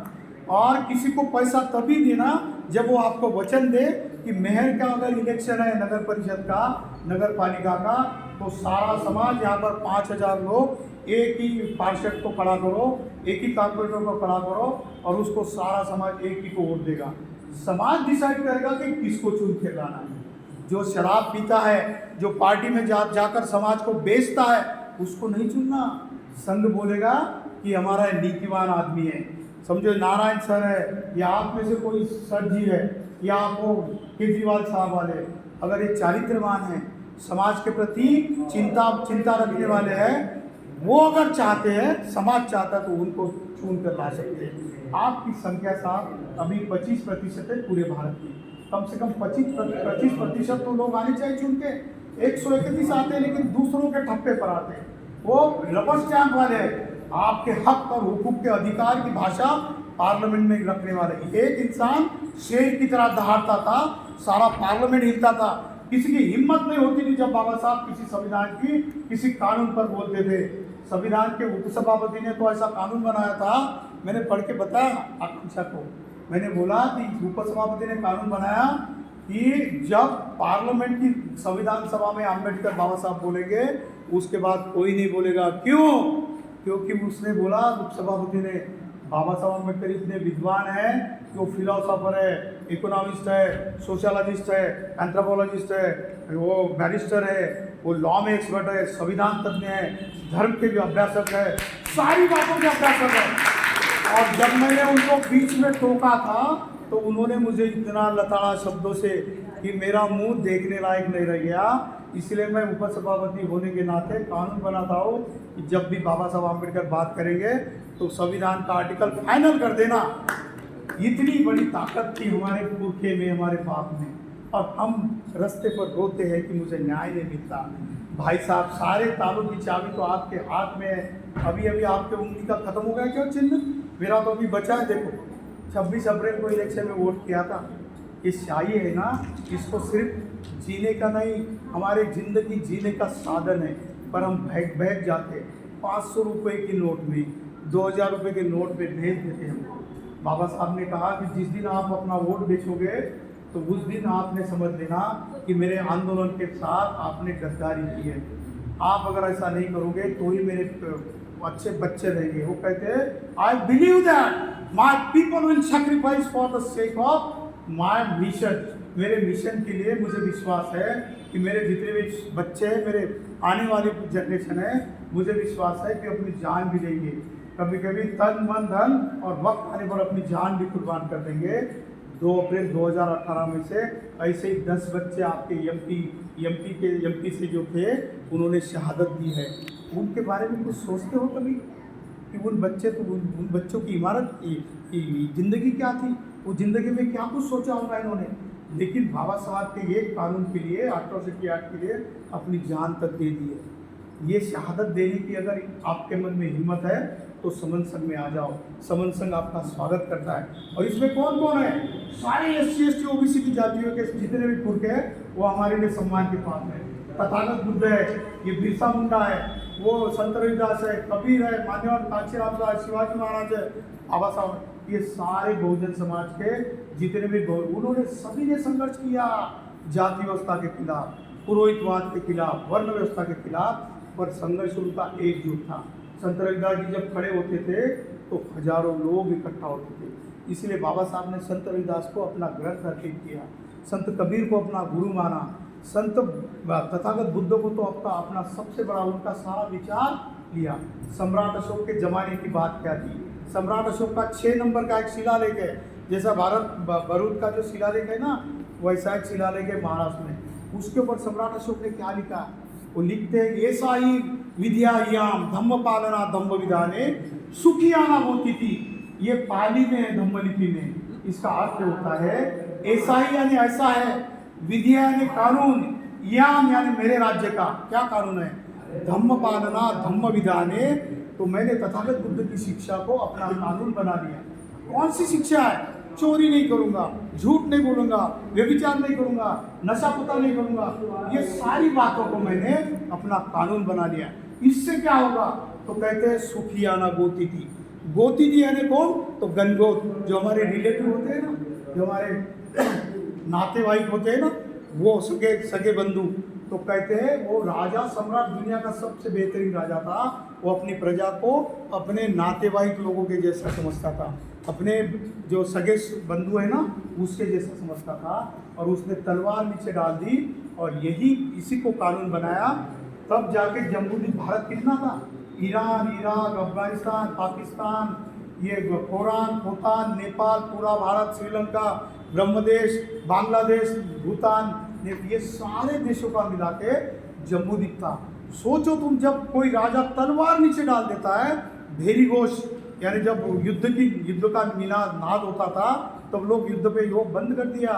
[SPEAKER 1] और किसी को पैसा तभी देना जब वो आपको वचन दे कि मेहर का अगर इलेक्शन है, नगर परिषद का, नगर पालिका का, तो सारा समाज, यहाँ पर 5,000 लोग, एक ही पार्षद को खड़ा करो, एक ही कारपोरेटर को खड़ा करो, और उसको सारा समाज एक ही को वोट देगा। समाज डिसाइड करेगा कि किसको चुन के लाना है। जो शराब पीता है, जो पार्टी में जाकर समाज को बेचता है, उसको नहीं चुनना। संघ बोलेगा कि हमारा नीतिवान आदमी है, समझो नारायण सर है या आप में से कोई सर जी है या आपको केजरीवाल साहब वाले, अगर ये चारित्रवान है, समाज के प्रति चिंता रखने वाले हैं, वो अगर चाहते हैं, समाज चाहता है, तो उनको चुन कर ला सकते हैं। आपकी संख्या साहब अभी 25% है पूरे भारत की, कम से कम 25% तो लोग आने चाहिए चुन के। 131 आते हैं लेकिन दूसरों के ठप्पे पर आते हैं, वो रबर स्टैंप वाले हैं। आपके हक और हुकूक के अधिकार की भाषा पार्लियामेंट में रखने वाले। एक इंसान शेर की तरह दहाड़ता था, सारा पार्लियामेंट हिलता था, किसी की हिम्मत नहीं होती थी जब बाबा साहब किसी संविधान की किसी कानून पर बोलते थे। संविधान के उपसभापति ने तो ऐसा कानून बनाया था, मैंने पढ़ के बताया आकांक्षा को, मैंने बोला कि उपसभापति ने कानून बनाया कि जब पार्लियामेंट की संविधान सभा में अम्बेडकर बाबा साहब बोलेंगे उसके बाद कोई नहीं बोलेगा। क्यों? क्योंकि उसने बोला, उपसभापति ने, बाबा साहब अम्बेडकर इतने विद्वान हैं कि वो फिलोसोफर है, इकोनॉमिस्ट है, सोशलॉजिस्ट है, एंथ्रोपोलॉजिस्ट है, वो बैरिस्टर है, वो लॉ में एक्सपर्ट है, संविधान तज्ञ है, धर्म के भी अभ्यासक है, सारी बातों के अभ्यासक है। और जब मैंने उनको बीच में टोका था तो उन्होंने मुझे इतना लताड़ा शब्दों से कि मेरा मुंह देखने लायक नहीं रह गया। इसलिए मैं उपसभापति होने के नाते कानून बनाता हूँ कि जब भी बाबा साहब अम्बेडकर बात करेंगे तो संविधान का आर्टिकल फाइनल कर देना। इतनी बड़ी ताकत थी हमारे पुरखे में, हमारे बाप में, और हम रास्ते पर रोते हैं कि मुझे न्याय नहीं मिलता। भाई साहब, सारे तालों की चाबी तो आपके हाथ में है। अभी अभी आपके उंगली का खत्म हो गया क्या चिन्ह? मेरा तो अभी बचा है। देखो 26 अप्रैल को इलेक्शन में वोट किया था। ये शाही है ना, इसको सिर्फ जीने का नहीं, हमारे ज़िंदगी जीने का साधन है, पर हम बहक जाते हैं। 500 रुपये की नोट में, 2000 रुपये के नोट में भेज देते हैं। बाबा साहब ने कहा कि जिस दिन आप अपना वोट बेचोगे तो उस दिन आपने समझ लेना कि मेरे आंदोलन के साथ आपने गद्दारी की है। आप अगर ऐसा नहीं करोगे तो ही मेरे अच्छे बच्चे रहेंगे। वो कहते हैं, I believe that my people will sacrifice for the sake of my mission. मेरे मिशन के लिए मुझे विश्वास है कि मेरे जितने भी बच्चे हैं, मेरे आने वाली जनरेशन है, मुझे विश्वास है कि अपनी जान भी देंगे, कभी कभी तन मन धन और वक्त आने पर अपनी जान भी कुर्बान कर देंगे। 2 अप्रैल 2018 में से ऐसे ही 10 बच्चे आपके एमपी से जो थे उन्होंने शहादत दी है। उनके बारे में कुछ सोचते हो कभी कि उन बच्चों की इमारत की ज़िंदगी क्या थी? वो ज़िंदगी में क्या कुछ सोचा होगा इन्होंने। लेकिन बाबा साहब के एक कानून के लिए, एट्रोसिटी एक्ट के लिए अपनी जान तक दे दी है। ये शहादत देने की अगर आपके मन में हिम्मत है तो समन संघ में आ जाओ। समन संघ आपका स्वागत करता है। और इसमें कौन कौन है? सारे SC ST OBC की जातियों के जितने भी पुरखे हैं वो हमारे लिए सम्मान के पात्र हैं। तथागत बुद्ध है, ये बिरसा मुंडा है, वो संत रविदास है, कबीर है, मान्यवर कांचीराम साहब, शिवाजी महाराज है, बाबा साहब, ये सारे बहुजन समाज के जितने भी उन्होंने सभी ने संघर्ष किया जाति व्यवस्था के खिलाफ, पुरोहितवाद के खिलाफ, वर्ण व्यवस्था के खिलाफ, पर संघर्ष उनका एकजुट था। संत रविदास जी जब खड़े होते थे तो हजारों लोग इकट्ठा होते थे। इसलिए बाबा साहब ने संत रविदास को अपना ग्रंथ अर्पित किया, संत कबीर को अपना गुरु माना, संत तथागत बुद्ध को तो अपना सबसे बड़ा उनका सारा विचार लिया। सम्राट अशोक के जमाने की बात क्या थी? सम्राट अशोक का 6 नंबर का एक शिलालेख है, जैसा भरूच का जो शिलालेख है ना, वैसा एक शिलालेख है महाराष्ट्र में। उसके ऊपर सम्राट अशोक ने क्या लिखा? वो लिखते हैं, ऐसा ही विद्यायाम धम्म पालना धम्म विधाने सुखियाना होती थी। ये पाली में है, धम्मलिपि में। इसका अर्थ होता है ऐसा ही यानी ऐसा है, विद्या यानी कानून, याम यानी मेरे राज्य का क्या कानून है, धम्म पालना धम्म विधाने। तो मैंने तथागत बुद्ध की शिक्षा को अपना कानून बना लिया। कौन सी शिक्षा है? चोरी नहीं करूंगा, झूठ नहीं बोलूंगा, व्यभिचार नहीं करूंगा, नशा पता नहीं करूंगा, ये सारी बातों को मैंने अपना कानून बना लिया। इससे क्या होगा? तो कहते हैं सुखियाना गोती थी। गोती थी यानी कौन? तो गणगोत, जो हमारे रिलेटिव होते हैं ना, जो हमारे नातेवाईक होते हैं ना, वो सगे बंधु। तो कहते हैं वो राजा सम्राट दुनिया का सबसे बेहतरीन राजा था। वो अपनी प्रजा को अपने नातेवाईक लोगों के जैसा समझता था, अपने जो सगे बंधु है ना उसके जैसा समझता था। और उसने तलवार नीचे डाल दी और इसी को कानून बनाया। तब जाके जम्मूद्वीप भारत कितना था? ईरान, इराक, अफगानिस्तान, पाकिस्तान, ये कोरान, भूटान, नेपाल, पूरा भारत, श्रीलंका, ब्रह्मदेश, बांग्लादेश, भूटान, ये सारे देशों का मिला के जम्बू द्वीप था। सोचो तुम, जब कोई राजा तलवार नीचे डाल देता है, भेरी घोष यानी जब युद्ध का नाद होता था, तब लोग युद्ध पे योग बंद कर दिया,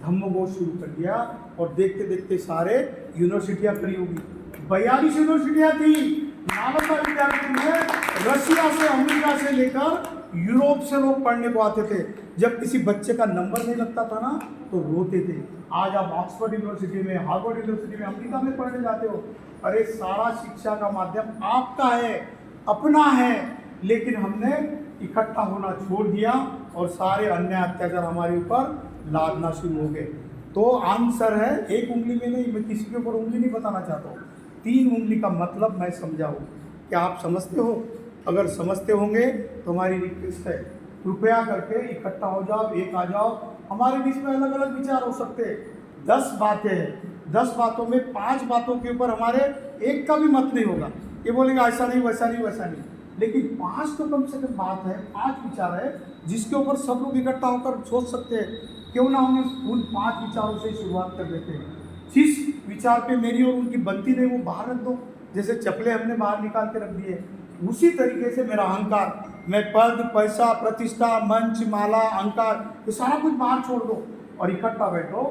[SPEAKER 1] धम्म घोष शुरू कर दिया, और देखते देखते सारे यूनिवर्सिटियां खड़ी होगी। 42 यूनिवर्सिटियां थी। नालंदा विद्यापीठ में रशिया से, अमेरिका से लेकर यूरोप से लोग पढ़ने को आते थे। जब किसी बच्चे का नंबर नहीं लगता था ना, तो रोते थे। आज आप ऑक्सफोर्ड यूनिवर्सिटी में, हार्वर्ड यूनिवर्सिटी में, अमेरिका में पढ़ने जाते हो। अरे सारा शिक्षा का माध्यम आपका है, अपना है, लेकिन हमने इकट्ठा होना छोड़ दिया और सारे अन्याय अत्याचार हमारे ऊपर लादना शुरू हो गए। तो आंसर है, एक उंगली में नहीं, मैं किसी के ऊपर उंगली नहीं बताना चाहता हूँ, 3 उंगली का मतलब मैं समझाऊँ। क्या आप समझते हो? अगर समझते होंगे तो हमारी रिक्वेस्ट है, कृपया करके इकट्ठा हो जाओ, एक आ जाओ। हमारे बीच में अलग अलग विचार हो सकते हैं, 10 बातें हैं, 10 बातों में 5 बातों के ऊपर हमारे एक का भी मत नहीं होगा। ये बोलेगा ऐसा नहीं, वैसा नहीं, वैसा नहीं, लेकिन 5 तो कम से कम बात है, 5 विचार है जिसके ऊपर सब लोग इकट्ठा होकर सोच सकते हैं। क्यों ना हम उन 5 विचारों से शुरुआत कर देते हैं। जिस विचार पे मेरी और उनकी बनती नहीं, वो बाहर रख दो। जैसे चप्पलें हमने बाहर निकाल के रख दिए, उसी तरीके से मेरा अहंकार, मैं पद, पैसा, प्रतिष्ठा, मंच, माला, अहंकार, ये सारा कुछ बाहर छोड़ दो और इकट्ठा बैठो।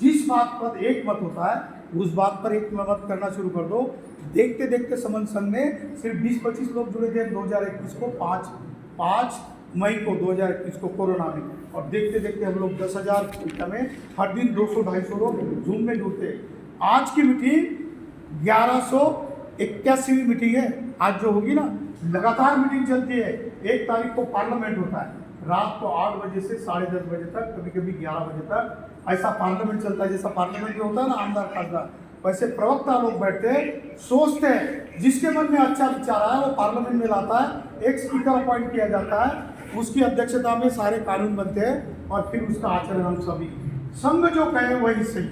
[SPEAKER 1] जिस बात पर एक मत होता है, उस बात पर एक मत करना शुरू कर दो। देखते देखते समन संघ में सिर्फ 20-25 लोग जुड़े थे 2021 को, 5 मई को 2021 को कोरोना में, और देखते देखते हम लोग 10,000 संख्या में हर दिन 200-250 लोग जूम में जुड़ते। आज की मीटिंग 1181वीं मीटिंग है। आज जो होगी ना, लगातार मीटिंग चलती है। 1 तारीख को पार्लियामेंट होता है, रात को 8 बजे से 10:30 बजे तक, कभी कभी 11 बजे तक ऐसा पार्लियामेंट चलता है। जैसा पार्लियामेंट में होता है ना आमदार खासदार, वैसे प्रवक्ता लोग बैठते हैं, सोचते हैं, जिसके मन में अच्छा विचार आया वो पार्लियामेंट में लाता है। एक स्पीकर अपॉइंट किया जाता है, उसकी अध्यक्षता में सारे कानून बनते हैं और फिर उसका आचरण हम सभी संघ जो कहे वही सही।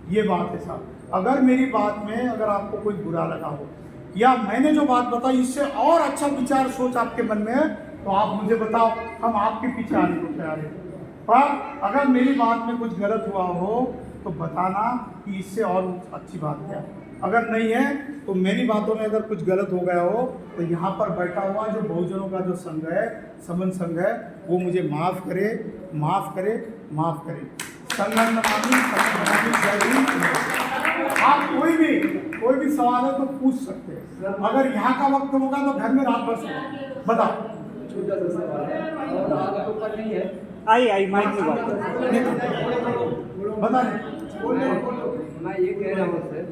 [SPEAKER 1] ये बात है साहब। अगर मेरी बात में अगर आपको कोई बुरा लगा हो, या मैंने जो बात बताई इससे और अच्छा विचार सोच आपके मन में है, तो आप मुझे बताओ, हम आपके पीछे आने को तैयार हैं। पर अगर मेरी बात में कुछ गलत हुआ हो तो बताना कि इससे और अच्छी बात क्या। अगर नहीं है तो मेरी बातों में अगर कुछ गलत हो गया हो तो यहाँ पर बैठा हुआ जो बहुजनों का जो संघ है, समन संघ है, वो मुझे माफ़ करे, माफ़ करे, माफ़ करे। संगठन आप कोई भी सवाल है तो पूछ सकते हैं। अगर यहाँ का वक्त होगा तो घर में रात भर सोओ। बताओ।
[SPEAKER 3] छोटा सा सवाल है, और आगे तो पर नहीं है।
[SPEAKER 4] आई माइक में बात
[SPEAKER 1] बता
[SPEAKER 3] मैं ये कह रहा हूँ सर,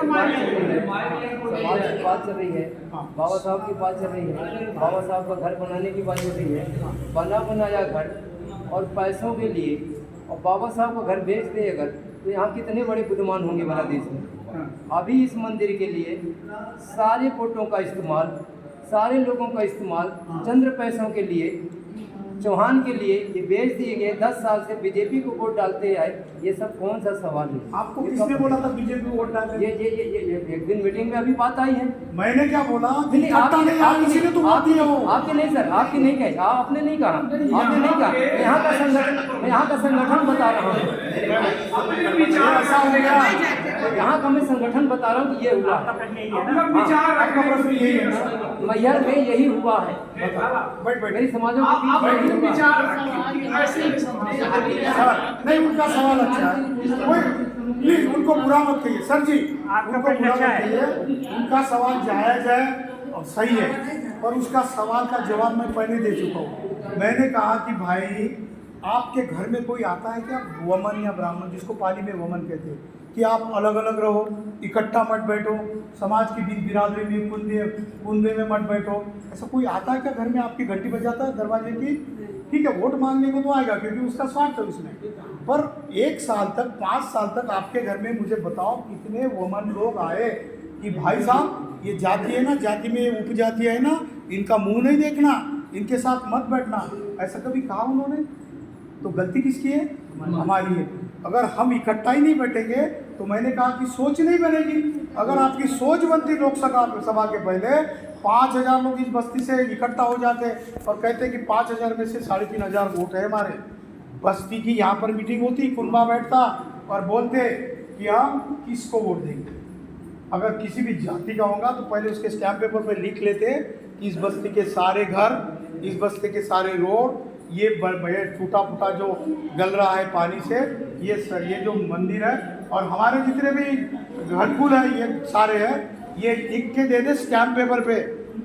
[SPEAKER 3] समाज की बात चल रही है, बाबा साहब की बात चल रही है, बाबा साहब का घर बनाने की बात चल रही है, बना बनाया घर और पैसों के लिए, और बाबा साहब का घर बेच दे अगर, तो यहाँ कितने बड़े बुद्धिमान होंगे भला देश में। अभी इस मंदिर के लिए सारे वोटों का इस्तेमाल, सारे लोगों का इस्तेमाल चंद्र पैसों के लिए, चौहान के लिए ये बेच दिए गए। 10 साल से बीजेपी को वोट डालते आए, ये सब कौन सा सवाल है?
[SPEAKER 1] आपको किसने बोला था बीजेपी को वोट डालने?
[SPEAKER 3] ये एक दिन मीटिंग में अभी बात आई है।
[SPEAKER 1] मैंने क्या बोला?
[SPEAKER 3] आपने नहीं सर, आपकी नहीं कही, आपने नहीं कहा, आपने नहीं कहा। यहाँ का संगठन बता रहा हूँ, यहाँ का मैं संगठन बता रहा हूँ कि ये हुआ।
[SPEAKER 1] आपका प्रश्न यही है ना?
[SPEAKER 3] मैहर में यही हुआ है। मेरी समाजों के बीच
[SPEAKER 1] नहीं, उनका सवाल अच्छा है, प्लीज उनको बुरा मत कहिए सर जी, उनको बुरा मत कहिए। उनका सवाल जायज है और सही है, और उसका सवाल का जवाब मैं पहले दे चुका हूँ। मैंने कहा कि भाई आपके घर में कोई आता है क्या, वमन या ब्राह्मण, जिसको पाली में वमन कहते हैं, कि आप अलग अलग रहो, इकट्ठा मत बैठो, समाज की बीच बिरादरी में कुंदे में मत बैठो। ऐसा कोई आता है क्या घर में? आपकी घंटी बजाता है दरवाजे की, ठीक है, वोट मांगने को तो आएगा क्योंकि उसका स्वार्थ है उसमें। पर 1 साल तक, 5 साल तक आपके घर में मुझे बताओ कितने वमन लोग आए कि भाई साहब ये जाति है ना, जाति में उपजाति है ना, इनका मुंह नहीं देखना, इनके साथ मत बैठना, ऐसा कभी कहा उन्होंने? तो गलती किसकी है? हमारी है। अगर हम इकट्ठा ही नहीं बैठेंगे तो मैंने कहा कि सोच नहीं बनेगी। अगर आपकी सोच बनती लोकसभा के पहले 5,000 लोग इस बस्ती से इकट्ठा हो जाते और कहते कि 5,000 में से 3,500 वोट है हमारे बस्ती की। यहाँ पर मीटिंग होती, कुनबा बैठता और बोलते कि हम किसको वोट देंगे। अगर किसी भी जाति का होगा तो पहले उसके स्टैम्प पेपर पर लिख लेते कि इस बस्ती के सारे घर, इस बस्ती के सारे रोड, ये टूटा फूटा जो गल रहा है पानी से, ये जो मंदिर है और हमारे जितने भी घरकुल है ये सारे हैं, ये लिख के दे दे स्टैम्प पेपर पे,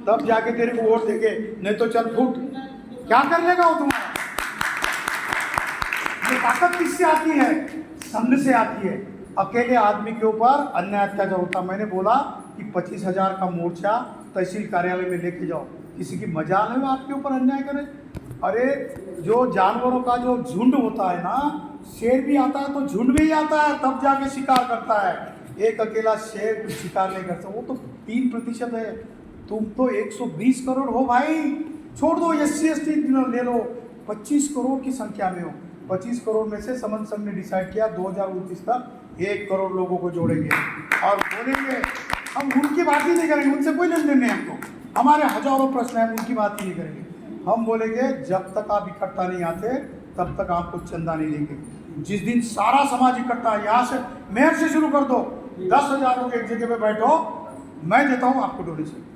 [SPEAKER 1] तब जाके तेरे को वोट देंगे। नहीं तो चल फूट, क्या कर लेगा वो तुम्हारा। ये ताकत किससे आती है? संघ से आती है। अकेले आदमी के ऊपर अन्याय अत्याचार होता। मैंने बोला कि 25,000 का मोर्चा तहसील कार्यालय में लेके जाओ, किसी की मजाल है वो आपके ऊपर अन्याय करे। अरे जो जानवरों का जो झुंड होता है ना, शेर भी आता है तो झुंड में ही आता है तब जाके शिकार करता है। एक अकेला शेर शिकार नहीं करता, वो तो 3% है। तुम तो 120 करोड़ हो भाई, छोड़ दो SC/ST ले लो, 25 करोड़ की संख्या में हो। 25 करोड़ में से समन संघ ने डिसाइड किया 2029 तक 1 करोड़ लोगों को जोड़ेंगे और बोलेंगे हम उनकी बात ही नहीं करेंगे, उनसे कोई लेन देन नहीं हमको। हमारे हजारों प्रश्न हैं, उनकी बात ही नहीं करेंगे। हम बोलेंगे जब तक आप इकट्ठा नहीं आते तब तक आपको चंदा नहीं देंगे। जिस दिन सारा समाज इकट्ठा, यहाँ से मेयर से शुरू कर दो, 10,000 लोग एक जगह पे बैठो, मैं देता हूँ आपको डोनेशन।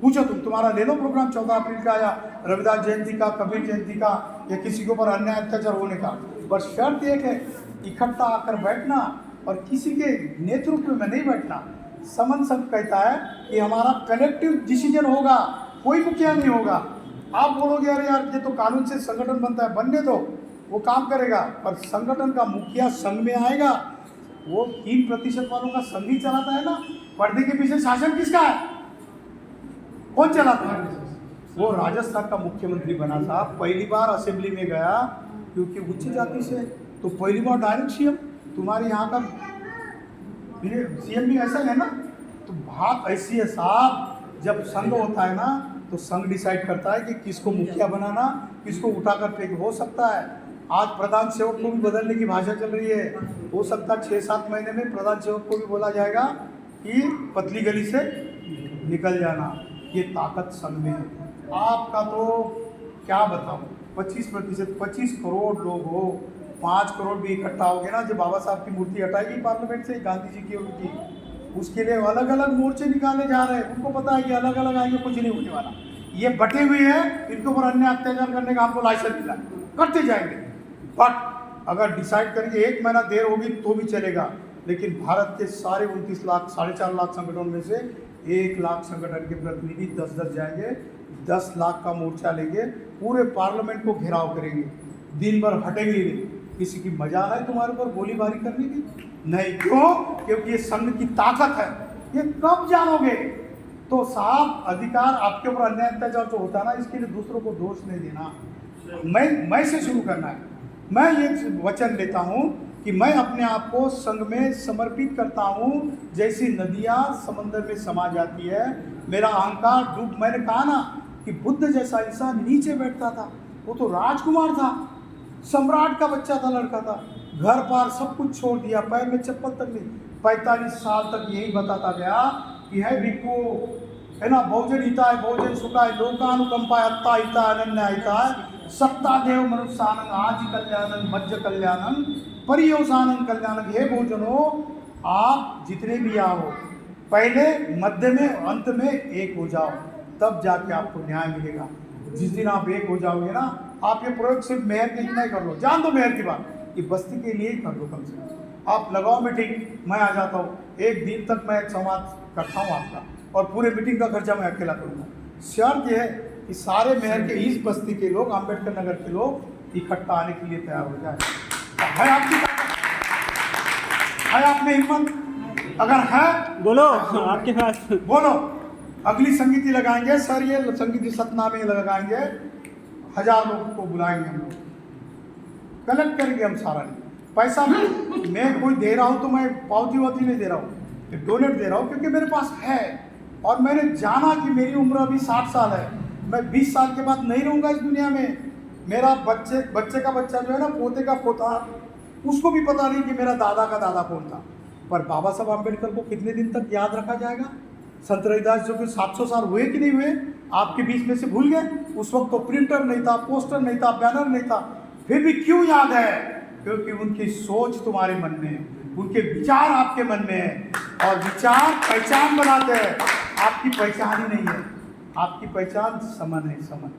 [SPEAKER 1] पूछो तुम्हारा ले लो प्रोग्राम 14 अप्रैल का या रविदास जयंती का, कबीर जयंती का या किसी के ऊपर अन्याय अत्याचार होने का। बस शर्त एक है, इकट्ठा आकर बैठना और किसी के नेतृत्व में नहीं बैठना। समन संघ कहता है कि हमारा कलेक्टिव डिसीजन होगा, कोई मुखिया नहीं होगा। आप बोलोगे अरे यार ये तो कानून से संगठन बनता है, बनने दो, वो काम करेगा, पर संगठन का मुखिया संघ में आएगा। वो 3% वालों का संघ ही चलाता है ना। पर्दे के पीछे शासन किसका है? कौन चलाता है? वो राजस्थान का मुख्यमंत्री बना था, पहली बार असेंबली में गया क्योंकि उच्च जाति से, तो पहली बार डायरेक्ट सीएम। तुम्हारे यहाँ का सीएम भी ऐसा है ना। तो बात ऐसी है साहब, जब संघ होता है ना तो संघ डिसाइड करता है कि किसको मुखिया बनाना, किसको उठाकर फेंक। हो सकता है आज प्रधान सेवक को भी बदलने की भाषा चल रही है, हो सकता है 6-7 महीने में प्रधान सेवक को भी बोला जाएगा कि पतली गली से निकल जाना। ये ताकत संघ में है। आपका तो क्या बताऊं, 25%, 25 करोड़ लोग हो, 5 करोड़ भी इकट्ठा हो गए ना। जब बाबा साहब की मूर्ति हटाएगी पार्लियामेंट से, गांधी जी की और उनकी, उसके लिए अलग अलग मोर्चे निकाले जा रहे हैं। उनको पता है कि अलग अलग आएंगे, कुछ नहीं होने वाला। ये बटे हुए हैं, इनके ऊपर अन्य अत्याचार करने का हमको लाइसेंस मिला, करते जाएंगे। बट अगर डिसाइड करेंगे 1 महीना देर होगी तो भी चलेगा। लेकिन भारत के सारे 29 लाख 4.5 लाख संगठनों में से 1 लाख संगठन के प्रतिनिधि 10-10 जाएंगे, 10 लाख का मोर्चा लेंगे, पूरे पार्लियामेंट को घेराव करेंगे, दिन भर हटेंगे नहीं। किसी की मजाल है तुम्हारे ऊपर गोलीबारी करने की? नहीं। क्यों? क्योंकि ये संघ की ताकत है। ये कब जानोगे? तो साफ अधिकार आपके ऊपर अन्याय अत्याचार जो होता है ना, इसके लिए दूसरों को दोष नहीं देना, मैं से शुरू करना है। मैं ये वचन लेता हूँ कि मैं अपने आप को संघ में समर्पित करता हूँ। जैसी नदियाँ समंदर में समा जाती है, मेरा अहंकार डूब। मैंने कहा ना कि बुद्ध जैसा इंसान नीचे बैठता था, वो तो राजकुमार था, सम्राट का बच्चा था, लड़का था, घर पार सब कुछ छोड़ दिया, पैर में चप्पल तक नहीं। 45 साल तक यही बताता गया कि है भिक्खु, है ना, बहुजन हिताय बहुजन सुखाय लोकानुकंपाय अत्ता हिताय अनन्या हिताय सत्ता देव मनुष्यानंद आजि कल्याणं मज्ज कल्याणं परियोसानंद कल्याणं। हे बहुजनों, आप जितने भी आओ, पहले मध्य में अंत में एक हो जाओ, तब जाके आपको न्याय मिलेगा। जिस दिन आप एक हो जाओगे ना, आप ये प्रयोग सिर्फ मेयर के लिए नहीं कर लो, जान दो मेयर की बात, ये बस्ती के लिए ही कर लो। कम से कम आप लगाओ मीटिंग, मैं आ जाता हूँ, 1 दिन तक मैं संवाद करता हूँ आपका, और पूरे मीटिंग का खर्चा मैं अकेला करूँगा। शर्त यह है कि सारे मेयर के इस बस्ती के लोग, अम्बेडकर नगर के लोग इकट्ठा आने के लिए तैयार हो जाए। है आपकी ताकत, है आप में हिम्मत? अगर है
[SPEAKER 4] बोलो, आपके पास
[SPEAKER 1] बोलो। अगली संगीति लगाएंगे सर, ये संगीति सतनामे लगाएंगे, 1000 लोगों को बुलाएंगे, हम लोग कलेक्ट करेंगे। हम सारा पैसा मैं कोई दे रहा हूँ तो मैं पावती वावती नहीं दे रहा हूँ, डोनेट दे रहा हूँ, क्योंकि मेरे पास है। और मैंने जाना कि मेरी उम्र अभी 60 साल है, मैं 20 साल के बाद नहीं रहूँगा इस दुनिया में। मेरा बच्चे का बच्चा जो है ना, पोते का पोता उसको भी पता नहीं कि मेरा दादा का दादा कौन था। पर बाबा साहब आम्बेडकर को कितने दिन तक याद रखा जाएगा? संत रविदास जो कि 700 साल हुए कि नहीं हुए, आपके बीच में से भूल गए? उस वक्त तो प्रिंटर नहीं था, पोस्टर नहीं था, बैनर नहीं था, फिर भी क्यों याद है? क्योंकि उनकी सोच तुम्हारे मन में है, उनके विचार आपके मन में है, और विचार पहचान बनाते हैं। आपकी पहचान ही नहीं है, आपकी पहचान समन है, समन।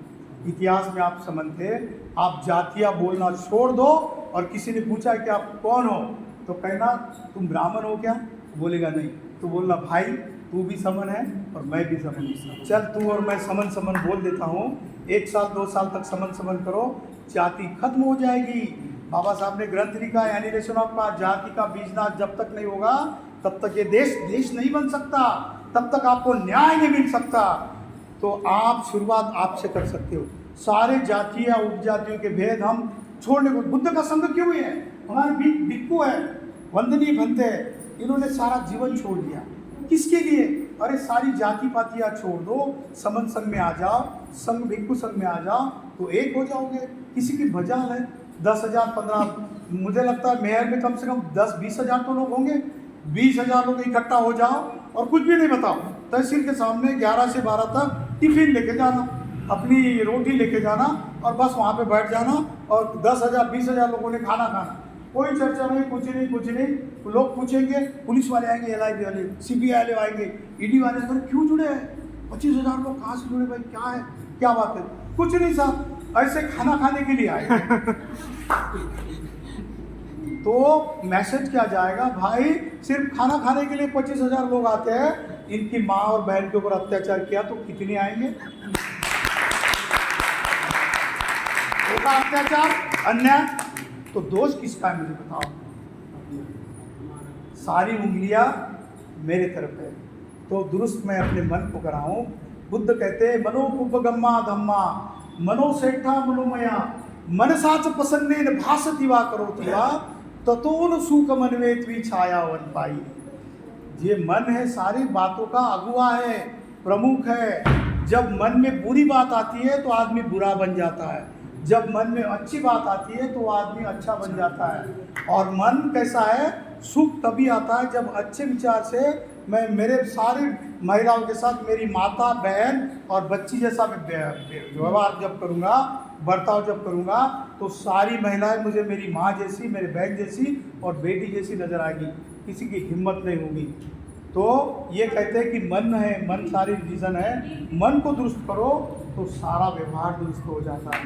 [SPEAKER 1] इतिहास में आप समन थे। आप जातियाँ बोलना छोड़ दो, और किसी ने पूछा कि आप कौन हो, तो कहना तुम ब्राह्मण हो क्या? बोलेगा नहीं, तो बोलना भाई तू भी समन है और मैं भी समन हूँ, चल तू और मैं समन समन बोल देता हूँ। 1 साल 2 साल तक समन समन करो, जाति खत्म हो जाएगी। बाबा साहब ने ग्रंथ लिखा है, एनिमेशन ऑफ का, जाति का बीजनाश जब तक नहीं होगा तब तक ये देश नहीं बन सकता, तब तक आपको न्याय नहीं मिल सकता। तो आप शुरुआत आपसे कर सकते हो। सारे जातीय या उपजातियों के भेद हम छोड़ने को, बुद्ध का संग क्यों है? हमारे बीच भिक्खु है, वंदनीय बनते हैं, इन्होंने सारा जीवन छोड़ दिया, किसके लिए? अरे सारी जाति पातियाँ छोड़ दो, समन संघ में आ जाओ, संघ भिक्खु संघ में आ जाओ, तो एक हो जाओगे। किसी की भजन है 10,000 15, मुझे लगता है मेयर में कम से कम 10-20 हज़ार तो लोग होंगे। 20,000 लोग इकट्ठा हो जाओ और कुछ भी नहीं बताओ, तहसील के सामने 11 से 12 तक टिफिन लेके जाना, अपनी रोटी लेके जाना, और बस वहाँ पे बैठ जाना, और 10,000 20,000 लोगों ने खाना खाना, कोई चर्चा नहीं, कुछ नहीं। तो लोग पूछेंगे, पुलिस वाले आएंगे, LIB वाले, CBI वाले आएंगे, ED वाले, सर क्यों जुड़े हैं? 25,000 लोग कहाँ से जुड़े भाई, क्या है, क्या बात है? कुछ नहीं साहब, ऐसे खाना खाने के लिए आए। तो मैसेज क्या जाएगा भाई? सिर्फ खाना खाने के लिए 25,000 लोग आते हैं, इनकी माँ और बहन के ऊपर अत्याचार किया तो कितने आएंगे? होगा अत्याचार, अन्याय, तो दोष किसका है मुझे बताओ? सारी उंगलियां मेरे तरफ है, तो दुरुस्त मैं अपने मन को कराऊं। बुद्ध कहते हैं मनो कुपगम्मा धम्मा मनो सेठा मनोमया मनसाच प्रसन्नेन भासति वा करोति वा ततोन सुख मनवेत्वी छाया वन पाई। ये मन है, सारी बातों का अगुआ है, प्रमुख है। जब मन में बुरी बात आती है तो आदमी बुरा बन जाता है, जब मन में अच्छी बात आती है तो आदमी अच्छा बन जाता है। और मन कैसा है? सुख तभी आता है जब अच्छे विचार से मैं मेरे सारी महिलाओं के साथ मेरी माता बहन और बच्ची जैसा व्यवहार जब करूँगा, बर्ताव जब करूँगा, तो सारी महिलाएं मुझे मेरी माँ जैसी, मेरे बहन जैसी और बेटी जैसी नजर आएगी, किसी की हिम्मत नहीं होगी। तो ये कहते हैं कि मन है, मन सारी रीज़न है, मन को दुरुस्त करो तो सारा व्यवहार दुरुस्त हो जाता है।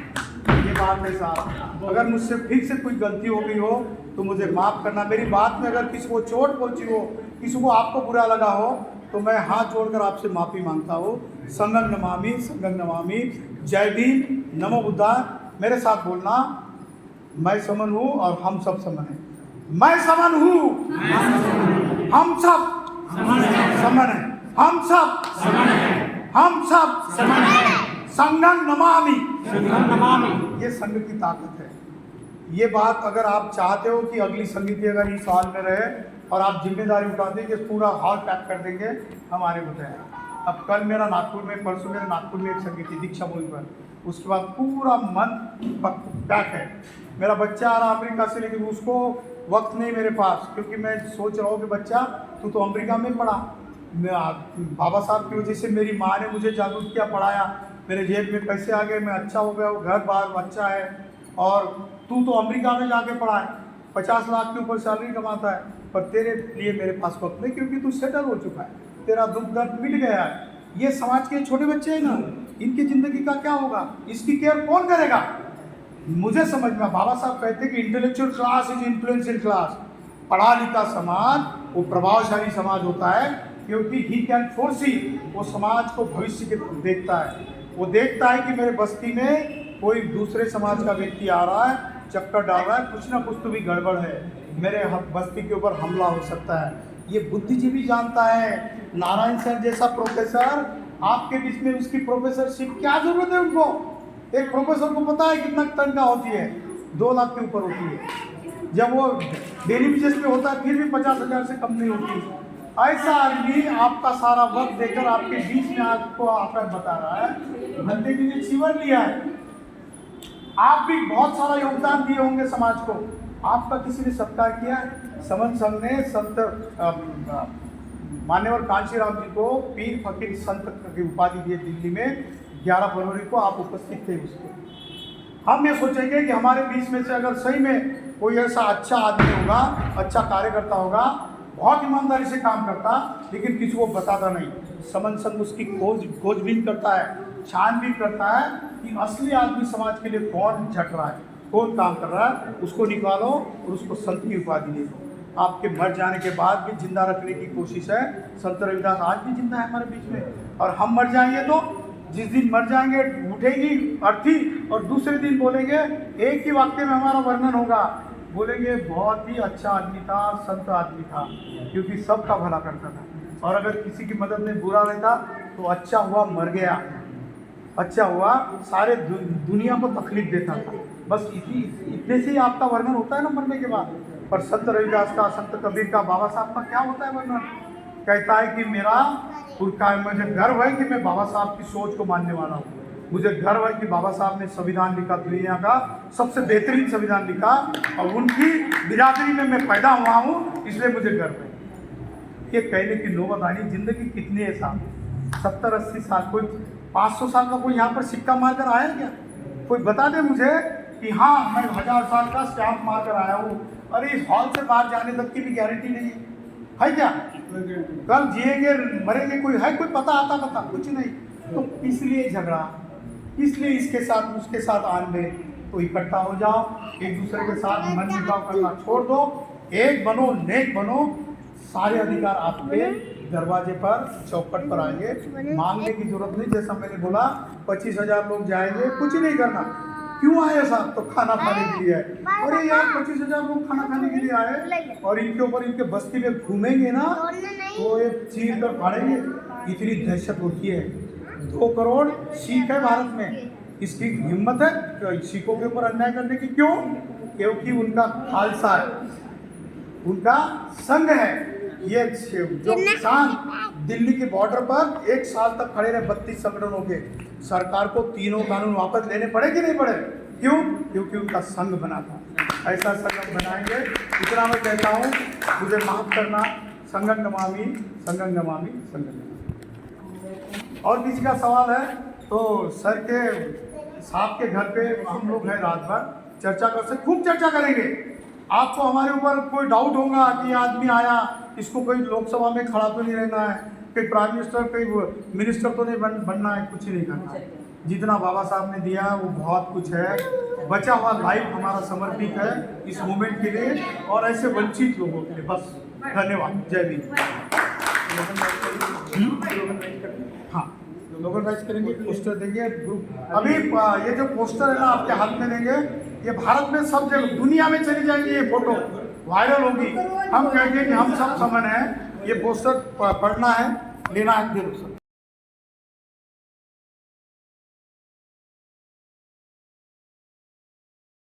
[SPEAKER 1] ये बात है साहब। अगर मुझसे फिर से कोई गलती हो गई हो तो मुझे माफ़ करना। मेरी बात में अगर किसी को चोट पहुंची हो, किसी को आपको बुरा लगा हो, तो मैं हाथ जोड़कर आपसे माफ़ी मांगता हूँ। संगम नमामि, संगम नमामि। जय भीम, नमो बुद्धा। मेरे साथ बोलना, मैं समन हूँ और हम सब समन हैं। मैं समन हूँ, हम सब समन हैं, हम सब समन हैं, हम सब समन हैं। संगम नमामि, ये संघ की ताकत है। ये बात अगर आप चाहते हो कि अगली समिति अगर इस हॉल में रहे और आप जिम्मेदारी उठा देंगे, पूरा हॉल पैक कर देंगे, हमारे बताए। अब कल मेरा नागपुर में, परसों मेरा नागपुर में एक समिति दीक्षा मूल पर, उसके बाद पूरा मन पैक है। मेरा बच्चा आ रहा अमेरिका से, लेकिन उसको वक्त नहीं मेरे पास, क्योंकि मैं सोच रहा हूँ कि बच्चा तू तो अमेरिका में पढ़ा, बाबा साहब की वजह से मेरी माँ ने मुझे जागरूक किया, पढ़ाया, मेरे जेब में पैसे आ गए, मैं अच्छा हो गया, घर बार अच्छा है, और तू तो अमेरिका में जाके पढ़ा है, 50 लाख के ऊपर सैलरी कमाता है, पर तेरे लिए मेरे पास वक्त नहीं, क्योंकि तू सेटल हो चुका है, तेरा दुख दर्द मिट गया है। ये समाज के छोटे बच्चे हैं ना, इनकी ज़िंदगी का क्या होगा? इसकी केयर कौन करेगा? मुझे समझ में, बाबा साहब कहते हैं कि intellectual class is influential class. पढ़ा लिखा समाज वो प्रभावशाली समाज होता है, क्योंकि ही कैन फोरसी, वो समाज को भविष्य के देखता है। वो देखता है कि मेरे बस्ती में कोई दूसरे समाज का व्यक्ति आ रहा है, चक्कर डाल रहा है, कुछ ना कुछ तो भी गड़बड़ है, मेरे बस्ती के ऊपर हमला हो सकता है। ये बुद्धिजीवी जानता है। नारायण सर जैसा प्रोफेसर आपके बीच में, उसकी प्रोफेसरशिप क्या जरूरत है उनको? एक प्रोफेसर को पता है कितना तनख्वाह होती है, 2 लाख के ऊपर होती है। जब वो डेली बेसिस पे होता है फिर भी 50,000 से कम नहीं होती। ऐसा आदमी आपका सारा वक्त देकर आपके बीच में आपको आकर बता रहा है बंदे जी ने जीवन लिया है। आप भी बहुत सारा योगदान दिए होंगे समाज को, आपका किसी ने सत्कार किया? समन संघ ने संत मान्यवर कांशीराम जी को पीर फकीर संत की उपाधि दिए दिल्ली में 11 फरवरी को, आप उपस्थित थे उसको। हम ये सोचेंगे कि हमारे बीच में से अगर सही में कोई ऐसा अच्छा आदमी होगा, अच्छा कार्यकर्ता होगा, बहुत ईमानदारी से काम करता, लेकिन किसी को बताता नहीं, समन संघ उसकी खोजबीन करता है, छानबीन करता है कि असली आदमी समाज के लिए कौन झट रहा है, कौन काम कर रहा है, उसको निकालो और उसको संत की उपाधि दे दो। आपके मर जाने के बाद भी जिंदा रखने की कोशिश है। संत रविदास आज भी जिंदा है हमारे बीच में, और हम मर जाएंगे तो जिस दिन मर जाएंगे उठेगी अर्थी और दूसरे दिन बोलेंगे, एक ही वाक्य में हमारा वर्णन होगा, बोलेंगे बहुत ही अच्छा आदमी था, संत आदमी था, क्योंकि सबका भला करता था, और अगर किसी की मदद में बुरा रहता तो अच्छा हुआ मर गया, अच्छा हुआ सारे दुनिया को तकलीफ देता था, बस इतने से ही आपका वर्णन होता है ना मरने के बाद। पर संत रविदास का, संत कबीर का, बाबा साहब का क्या होता है वर्णन? कहता है कि मेरा मुझे गर्व है कि मैं बाबा साहब की सोच को मानने वाला हूँ, मुझे गर्व है कि बाबा साहब ने संविधान लिखा, दुनिया का सबसे बेहतरीन संविधान लिखा, और उनकी बिरादरी में मैं पैदा हुआ हूँ, इसलिए मुझे गर्व है। ये कहने की नौबत आनी, जिंदगी कितनी है साहब, 70-80 साल, कोई 500 साल का कोई यहाँ पर सिक्का मारकर आया क्या? कोई बता दे मुझे कि हाँ मैं 1000 साल का स्टैम्प मारकर आया हूँ। अरे इस हॉल से बाहर जाने तक की भी गारंटी नहीं है क्या? कल जिएंगे मरेंगे, कोई है कोई पता आता कुछ नहीं। तो इसलिए झगड़ा, इसलिए इसके साथ उसके साथ आन में, तो इकट्ठा हो जाओ, एक दूसरे के साथ मन मुटाव करना छोड़ दो, एक बनो, नेक बनो, सारे अधिकार आपके दरवाजे पर, चौखट पर आएंगे। मांगने की जरूरत नहीं, जैसा मैंने बोला 25,000 लोग जाएंगे, कुछ नहीं करना। क्यों आए साहब? तो खाना खाने के लिए आए। अरे यार 25,000 लोग खाना खाने के लिए आए, और इनके ऊपर इनके बस्ती में घूमेंगे ना तो ये चीर कर फाड़ेंगे, इतनी दहशत होती है। 2 करोड़ सिख है भारत में, इसकी हिम्मत है सिखों के ऊपर अन्याय करने की? क्यों? क्योंकि उनका खालसा है, उनका संघ है। ये जो किसान दिल्ली के बॉर्डर पर 1 साल तक खड़े रहे 32 संगठनों के, सरकार को तीनों कानून वापस लेने पड़े कि नहीं पड़े? क्यों? क्योंकि उनका संघ बना था। ऐसा संघ बनाएंगे, इतना मैं कहता हूँ, मुझे माफ करना। संघं नमामि, संघं नमामि, संघं नमामि। और किसी का सवाल है तो सर के साहब के घर पे हम लोग हैं, रात भर चर्चा कर सकते, खूब चर्चा करेंगे। आपको हमारे ऊपर कोई डाउट होगा कि आदमी आया, इसको कोई लोकसभा में खड़ा तो नहीं रहना है, कोई प्राइम मिनिस्टर, कोई मिनिस्टर तो नहीं बनना है, कुछ नहीं करना है। जितना बाबा साहब ने दिया वो बहुत कुछ है, बचा हुआ लाइफ हमारा समर्पित है इस मूवमेंट के लिए और ऐसे वंचित लोगों के लिए। बस धन्यवाद, जय भीम। हाँ, लोगों राइज करेंगे, पोस्टर देंगे ग्रुप। अभी ये जो पोस्टर है ना आपके हाथ में देंगे, ये भारत में सब जगह दुनिया में चली जाएंगी, ये फोटो वायरल होगी। हम कहेंगे कि हम सब समन हैं, ये पोस्टर पढ़ना है, लेना है, दे दो सर।